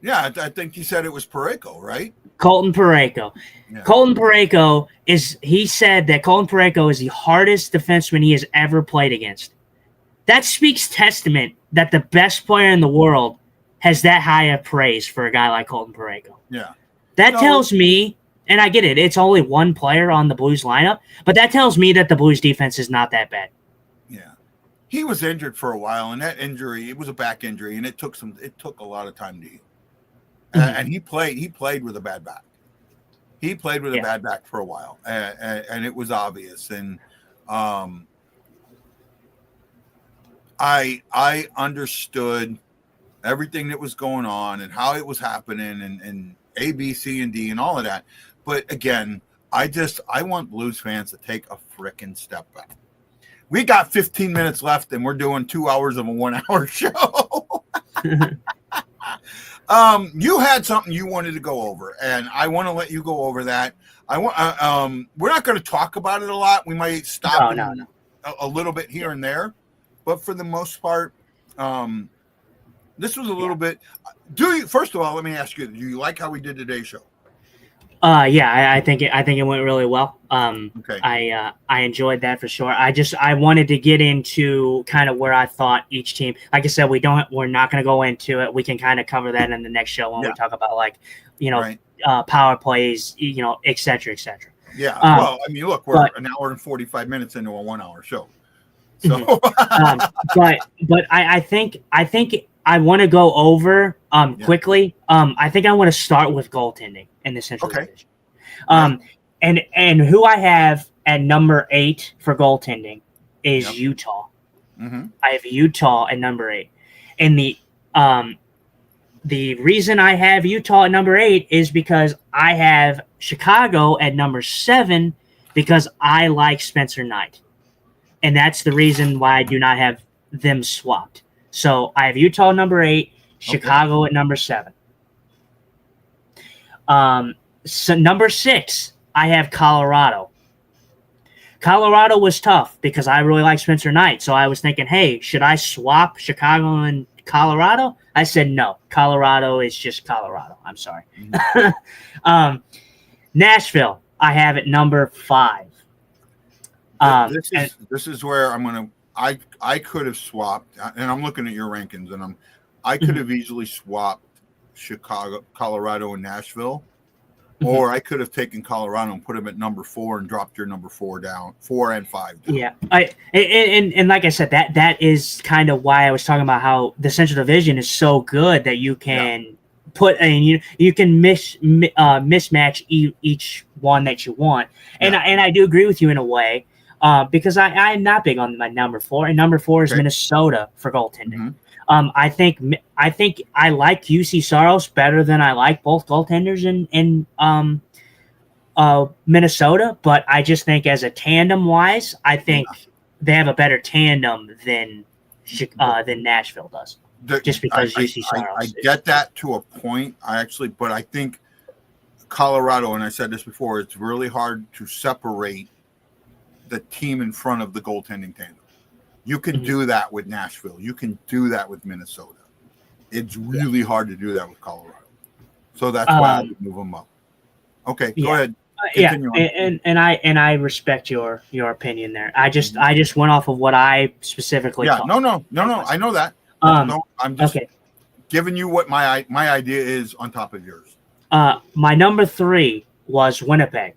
Yeah, I think you said it was Parayko, right? Colton Parayko. Yeah. Colton Parayko he said that Colton Parayko is the hardest defenseman he has ever played against. That speaks testament that the best player in the world has that high of praise for a guy like Colton Parayko. Yeah. That tells me, and I get it, it's only one player on the Blues lineup, but that tells me that the Blues defense is not that bad. Yeah. He was injured for a while, and that injury, it was a back injury, and it took a lot of time to heal. Mm-hmm. And he played with a bad back. He played with a bad back for a while, and it was obvious. And I understood everything that was going on and how it was happening and A, B, C, and D and all of that. But again, I want Blues fans to take a frickin' step back. We got 15 minutes left and we're doing 2 hours of a 1 hour show. You had something you wanted to go over, and I want to let you go over that. We're not going to talk about it a lot. We might stop a little bit here and there, but for the most part, this was a little bit. First of all, let me ask you: do you like how we did today's show? Yeah, I think it went really well. Okay. I enjoyed that for sure. I wanted to get into kind of where I thought each team. Like I said, we're not going to go into it. We can kind of cover that in the next show when we talk about power plays, et cetera, et cetera. Yeah. Well, I mean, look, we're an hour and 45 minutes into a 1 hour show. So, but I think I want to go over quickly. I think I want to start with goaltending in the Central Division. And who I have at number 8 for goaltending is Utah. Mm-hmm. I have Utah at number 8. And the reason I have Utah at number 8 is because I have Chicago at number 7 because I like Spencer Knight. And that's the reason why I do not have them swapped. So I have Utah at number 8, Chicago at number 7. So number 6, I have Colorado. Colorado was tough because I really like Spencer Knight. So I was thinking, hey, should I swap Chicago and Colorado? I said no. Colorado is just Colorado. I'm sorry. Mm-hmm. Nashville, I have at number 5. This is where I'm gonna. I could have swapped, and I'm looking at your rankings, and I could have easily swapped Chicago, Colorado, and Nashville, or I could have taken Colorado and put them at number 4 and dropped your number 4 down, 4 and 5 down. Yeah, and like I said, that is kind of why I was talking about how the Central Division is so good that you can put, and you can mismatch each one that you want, and I do agree with you in a way. Because I'm not big on my number 4, and number 4 is Minnesota for goaltending. Mm-hmm. I think I like UC Saros better than I like both goaltenders in Minnesota, but I just think as a tandem wise, I think they have a better tandem than Nashville does. Just because UC Saros. I get that to a point. But I think Colorado, and I said this before, it's really hard to separate the team in front of the goaltending tandem. You can do that with Nashville. You can do that with Minnesota. It's really hard to do that with Colorado. So that's why I would move them up. Okay, go ahead. And I respect your opinion there. I just went off of what I specifically thought. No. I know that. I'm just giving you what my idea is on top of yours. My number 3 was Winnipeg.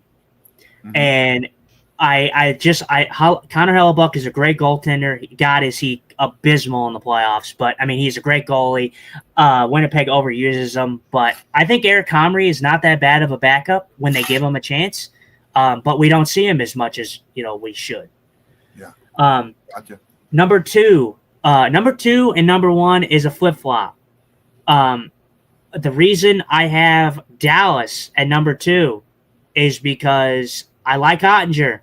Mm-hmm. And Connor Hellebuck is a great goaltender. God, is he abysmal in the playoffs, but I mean, he's a great goalie. Winnipeg overuses him, but I think Eric Comrie is not that bad of a backup when they give him a chance. But we don't see him as much as we should. Yeah. Gotcha. Number two and number 1 is a flip flop. The reason I have Dallas at number 2 is because I like Ottinger,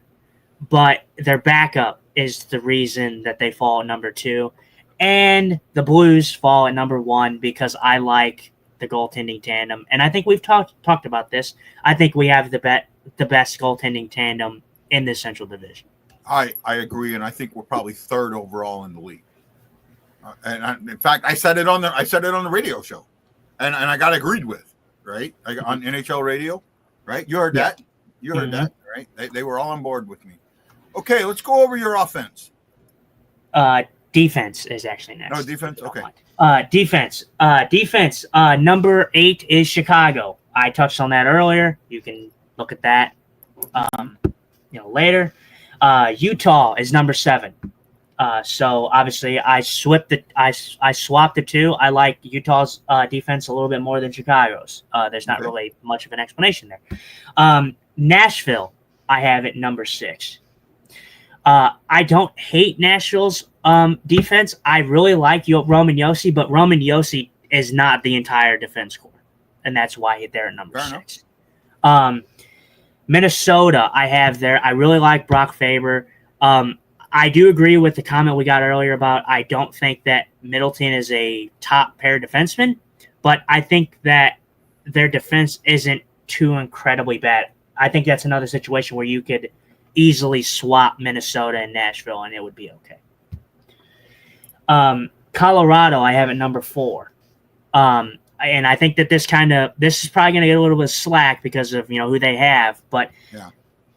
but their backup is the reason that they fall at number 2. And the Blues fall at number 1 because I like the goaltending tandem. And I think we've talked about this. I think we have the best goaltending tandem in the Central Division. I agree, and I think we're probably 3rd overall in the league. In fact, I said it on the radio show, and I got agreed with, right? On NHL radio, right? You heard that. You heard that, right? They were all on board with me. Okay, let's go over your offense. Defense is actually next. No, defense? Okay. Defense. Number 8 is Chicago. I touched on that earlier. You can look at that later. Utah is number 7. So obviously I swapped the 2. I like Utah's defense a little bit more than Chicago's. There's not really much of an explanation there. Nashville, I have at number 6. I don't hate Nashville's defense. I really like Roman Josi, but Roman Josi is not the entire defense core, and that's why they're at number Fair 6. Minnesota, I have there. I really like Brock Faber. I do agree with the comment we got earlier about I don't think that Middleton is a top pair defenseman, but I think that their defense isn't too incredibly bad. I think that's another situation where you could easily swap Minnesota and Nashville, and it would be okay. Colorado, I have at number 4. And I think that this is probably going to get a little bit of slack because of who they have. But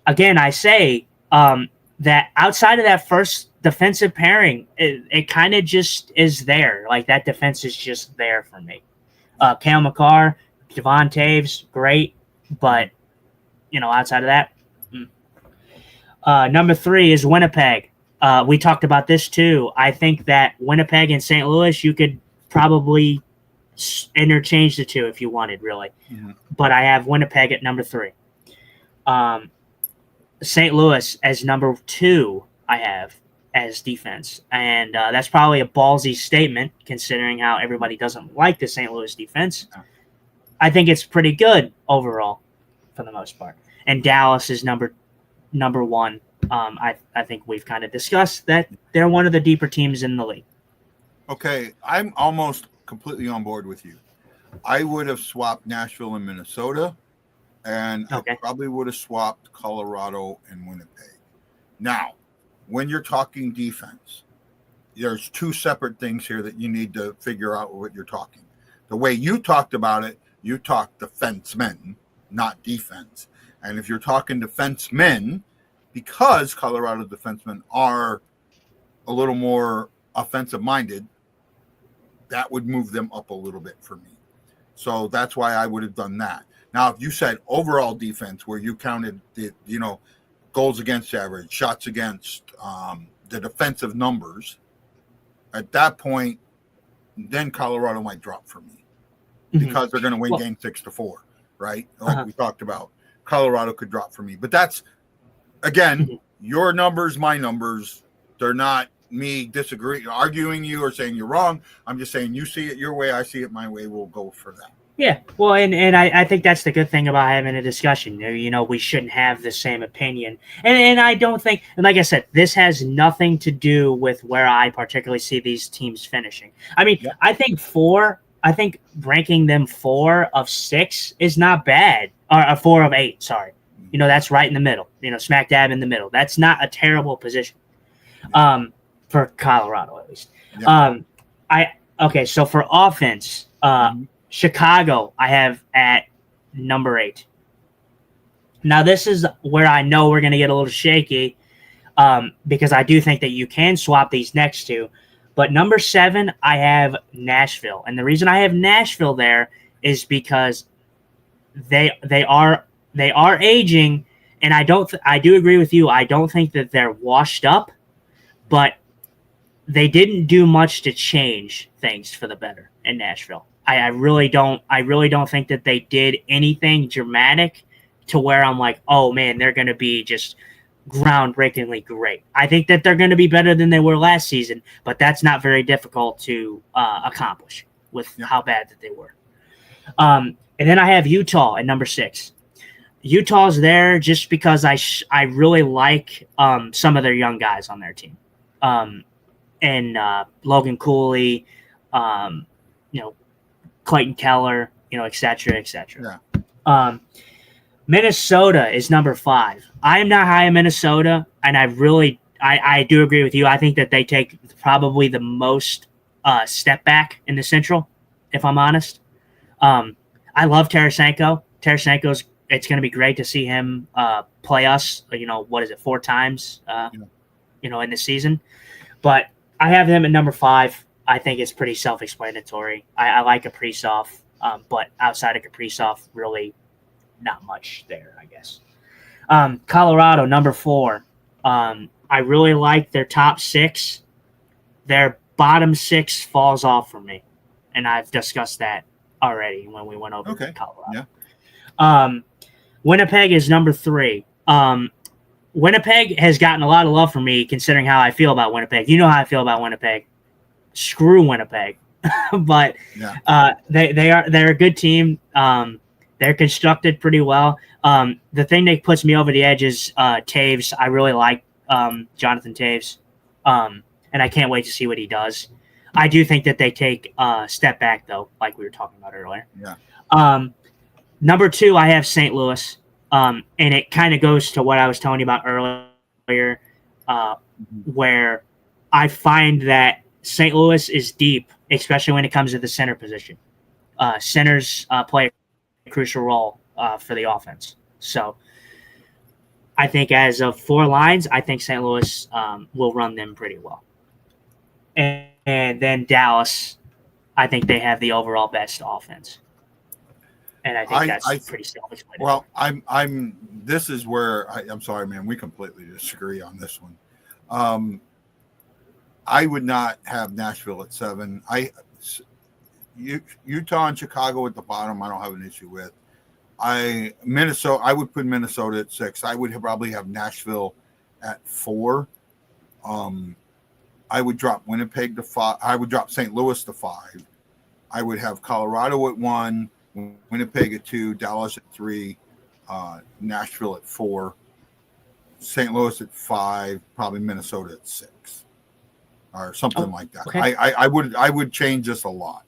again, I say that outside of that first defensive pairing, it kind of just is there. Like that defense is just there for me. Cale Makar, Devon Taves, great, but outside of that. Number 3 is Winnipeg. We talked about this too. I think that Winnipeg and St. Louis, you could probably interchange the two if you wanted, really. Mm-hmm. But I have Winnipeg at number 3. St. Louis as number 2 I have as defense. And that's probably a ballsy statement considering how everybody doesn't like the St. Louis defense. I think it's pretty good overall for the most part. And Dallas is number 1. I think we've kind of discussed that they're one of the deeper teams in the league. Okay, I'm almost completely on board with you. I would have swapped Nashville and Minnesota, and I probably would have swapped Colorado and Winnipeg. Now, when you're talking defense, there's 2 separate things here that you need to figure out what you're talking. The way you talked about it, you talked defensemen, not defense. And if you're talking defensemen, because Colorado defensemen are a little more offensive-minded, that would move them up a little bit for me. So that's why I would have done that. Now, if you said overall defense, where you counted the, goals against average, shots against, the defensive numbers, at that point, then Colorado might drop for me because they're going to win game 6-4, right? Like we talked about. Colorado could drop for me. But that's, again, your numbers, my numbers. They're not me arguing you or saying you're wrong. I'm just saying you see it your way, I see it my way. We'll go for that. Yeah, well, and I think that's the good thing about having a discussion. We shouldn't have the same opinion. And I don't think, and like I said, this has nothing to do with where I particularly see these teams finishing. I mean, I think ranking them 4 of 6 is not bad. Or 4 of 8, sorry. That's right in the middle. Smack dab in the middle. That's not a terrible position. For Colorado, at least. Yeah. So for offense, Chicago, I have at number 8. Now, this is where I know we're going to get a little shaky because I do think that you can swap these next 2. But number 7, I have Nashville. And the reason I have Nashville there is because they are aging, and I do agree with you. I don't think that they're washed up, but they didn't do much to change things for the better in Nashville. I really don't think that they did anything dramatic to where I'm like, oh man, they're going to be just groundbreakingly great. I think that they're going to be better than they were last season, but that's not very difficult to accomplish with how bad that they were. And then I have Utah at number 6. Utah's there just because I really like some of their young guys on their team. And Logan Cooley, Clayton Keller, et cetera, et cetera. Yeah. Minnesota is number 5. I am not high in Minnesota, and I do agree with you. I think that they take probably the most step back in the Central, if I'm honest. I love Tarasenko. It's going to be great to see him play us, 4 times, in the season. But I have him at number 5. I think it's pretty self-explanatory. I like Kaprizov, but outside of Kaprizov, really not much there, I guess. Colorado, number 4. I really like their top 6. Their bottom 6 falls off for me, and I've discussed that already when we went over to Colorado. Yeah. Winnipeg is number 3. Winnipeg has gotten a lot of love from me considering how I feel about Winnipeg. You know how I feel about Winnipeg. Screw Winnipeg. but Yeah. they're a good team. They're constructed pretty well. The thing that puts me over the edge is Taves. I really like Jonathan Taves, and I can't wait to see what he does. I do think that they take a step back, though, like we were talking about earlier. Yeah. Number 2, I have St. Louis, and it kind of goes to what I was telling you about earlier, where I find that St. Louis is deep, especially when it comes to the center position. Centers play a crucial role for the offense. So I think as of 4 lines, I think St. Louis will run them pretty well. And then Dallas, I think they have the overall best offense. And I think that's pretty self-explanatory. Well, this is where I'm sorry, man. We completely disagree on this one. I would not have Nashville at 7. Utah and Chicago at the bottom, I don't have an issue with. Minnesota, I would put Minnesota at 6. I would probably have Nashville at 4. I would drop Winnipeg to 5. I would drop St. Louis to 5. I would have Colorado at 1, Winnipeg at 2, Dallas at 3, Nashville at 4, St. Louis at 5, probably Minnesota at 6, or something like that. Okay. I would change this a lot.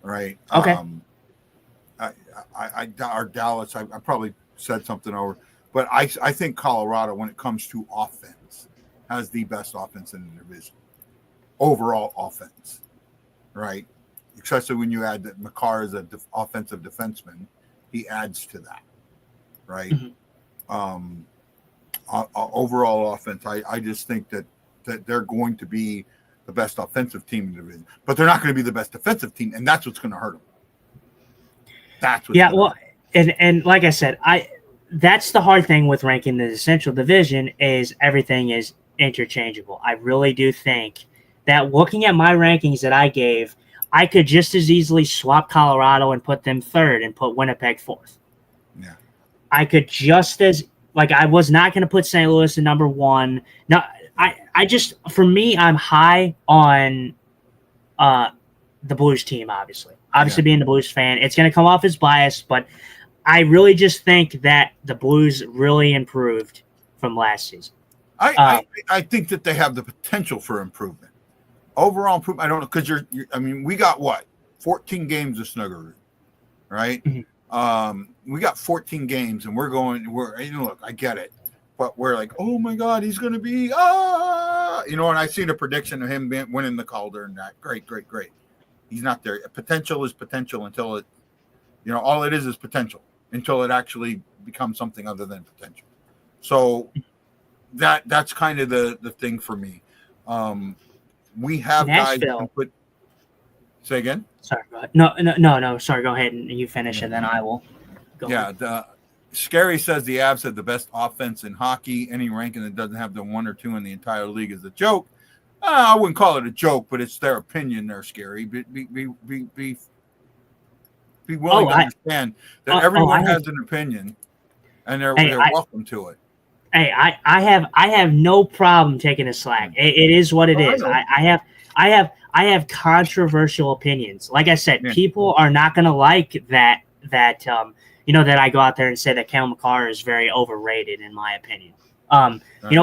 Right. Okay. Or Dallas, I probably said something over, but I think Colorado, when it comes to offense, has the best offense in the division. Overall offense, right? Especially when you add that Makar is an offensive defenseman, he adds to that, right? Mm-hmm. Overall offense, I just think that they're going to be the best offensive team in the division, but they're not going to be the best defensive team, and that's what's going to hurt them. That's what. Yeah, well, and like I said, that's the hard thing with ranking the Central Division is everything is interchangeable. I really do think that looking at my rankings that I gave, I could just as easily swap Colorado and put them 3rd and put Winnipeg 4th. Yeah, I could just as I was not going to put St. Louis at number 1. No, I just, for me, I'm high on the Blues team, obviously. Obviously, being the Blues fan, it's going to come off as biased, but I really just think that the Blues really improved from last season. I think that they have the potential for improvement. Overall improvement, I don't know, because we got what? 14 games of Snuggerud, right? Mm-hmm. We got 14 games, and look, I get it, but we're like, oh my God, he's going to be, and I seen a prediction of him winning the Calder and that. Great. He's not there. Potential is potential until it, all it is potential until it actually becomes something other than potential. So that's kind of the thing for me. We have Nashville. guys who can put. Say again. Sorry. Go ahead. No. Sorry. Go ahead and you finish, and then I will go. Yeah. The Scary says the Avs have the best offense in hockey. Any ranking that doesn't have the 1 or 2 in the entire league is a joke. I wouldn't call it a joke, but it's their opinion. They're Scary. Be willing to understand that everyone has an opinion, and they're welcome to it. Hey, I have no problem taking a slack. It is what it is. I have controversial opinions. Like I said, people are not going to like that that I go out there and say that Cale Makar is very overrated, in my opinion.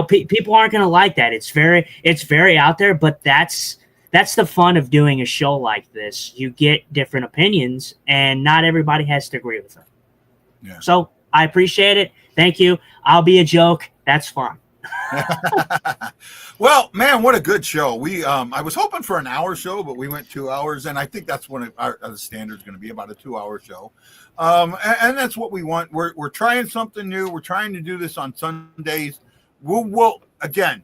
People aren't going to like that. It's very out there, but that's the fun of doing a show like this. You get different opinions, and not everybody has to agree with them. Yeah. So I appreciate it. Thank you. I'll be a joke. That's fine. Well, man, what a good show. We I was hoping for an hour show, but we went 2 hours, and I think that's when the standard is going to be, about a 2-hour show. And that's what we want. We're trying something new. We're trying to do this on Sundays. We'll again,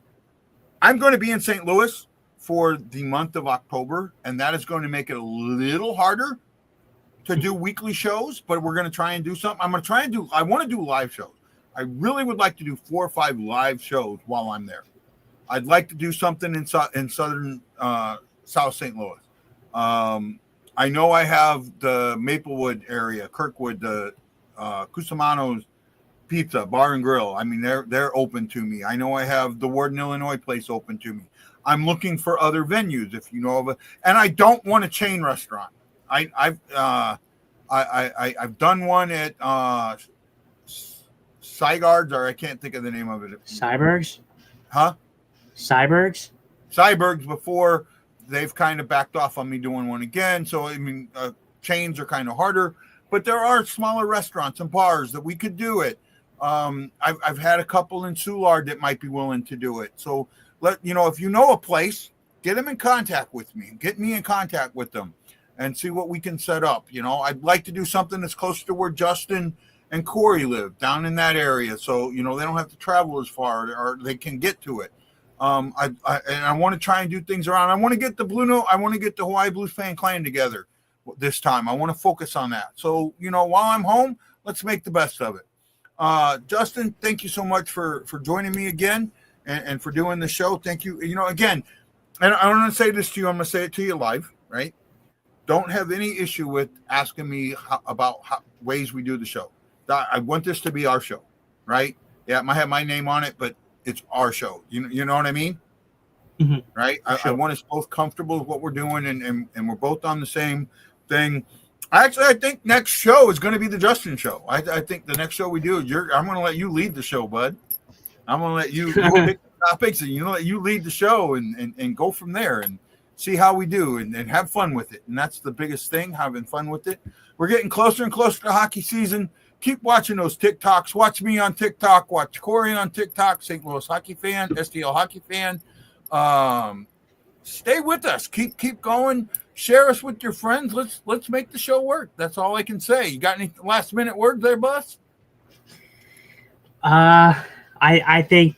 I'm going to be in St. Louis for the month of October, and that is going to make it a little harder to do weekly shows, but we're going to try and do something. I want to do live shows. I really would like to do 4 or 5 live shows while I'm there. I'd like to do something in southern South St. Louis. I know I have the Maplewood area, Kirkwood, the Cusimano's Pizza Bar and Grill. I mean, they're open to me. I know I have the Warden, Illinois place open to me. I'm looking for other venues if you know of it, and I don't want a chain restaurant. I've done one at Sygards, or I can't think of the name of it. Cybergs? Huh? Cybergs? Cybergs before. They've kind of backed off on me doing one again. So, I mean, chains are kind of harder, but there are smaller restaurants and bars that we could do it. I've had a couple in Soulard that might be willing to do it. So if you know a place, get them in contact with me. Get me in contact with them and see what we can set up. I'd like to do something that's close to where Justin and Corey live, down in that area. So, they don't have to travel as far, or they can get to it. I want to try and do things around. I want to get the BlueNote. I want to get the Hawaii Blues Fan Clan together this time. I want to focus on that. So, while I'm home, let's make the best of it. Justin, thank you so much for joining me again and for doing the show. Thank you. Again, and I want to say this to you. I'm going to say it to you live, right? Don't have any issue with asking me about ways we do the show. I want this to be our show, right? Yeah, it might have my name on it, but it's our show. You know what I mean? Mm-hmm. Right? Sure. I want us both comfortable with what we're doing, and we're both on the same thing. I think next show is going to be the Justin show. I think the next show we do, I'm going to let you lead the show, bud. I'm going to let you pick the topics, and let you lead the show and go from there and see how we do and have fun with it. And that's the biggest thing, having fun with it. We're getting closer and closer to hockey season. Keep watching those TikToks. Watch me on TikTok. Watch Corey on TikTok. St. Louis Hockey Fan, STL Hockey Fan. Stay with us. Keep going. Share us with your friends. Let's make the show work. That's all I can say. You got any last minute words there, Bus? I think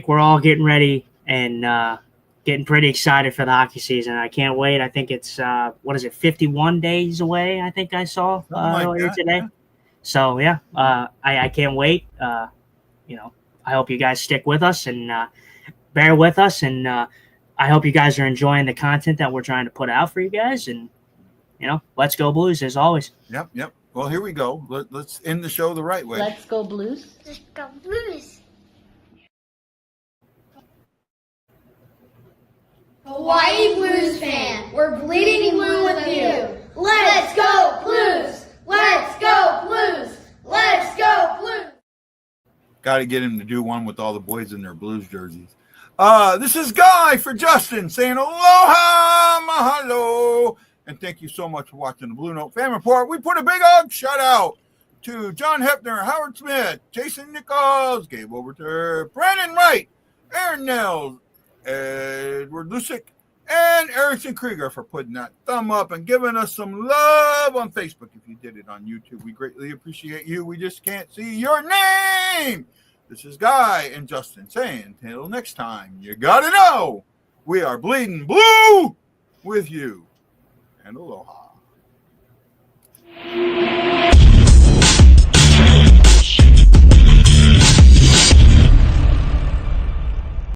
we're all getting ready and getting pretty excited for the hockey season. I can't wait. I think it's 51 days away. I think I saw earlier today. Yeah. So yeah, I can't wait. I hope you guys stick with us and bear with us, and I hope you guys are enjoying the content that we're trying to put out for you guys. And let's go Blues as always. Yep. Well, here we go. Let's end the show the right way. Let's go Blues. Let's go Blues. Hawaii Blues fan, we're bleeding blue with you. Let's go Blues! Let's go Blues! Let's go Blues! Got to get him to do one with all the boys in their Blues jerseys. This is Guy for Justin saying aloha, mahalo, and thank you so much for watching the BlueNote Fan Report. We put a big shout out to John Hepner, Howard Smith, Jason Nichols, Gabe Overture, Brandon Wright, Aaron Nels, Edward Lusick, and Erickson Krieger for putting that thumb up and giving us some love on Facebook. If you did it on YouTube, we greatly appreciate you. We just can't see your name. This is Guy and Justin saying, till next time, you gotta know, we are bleeding blue with you. And aloha.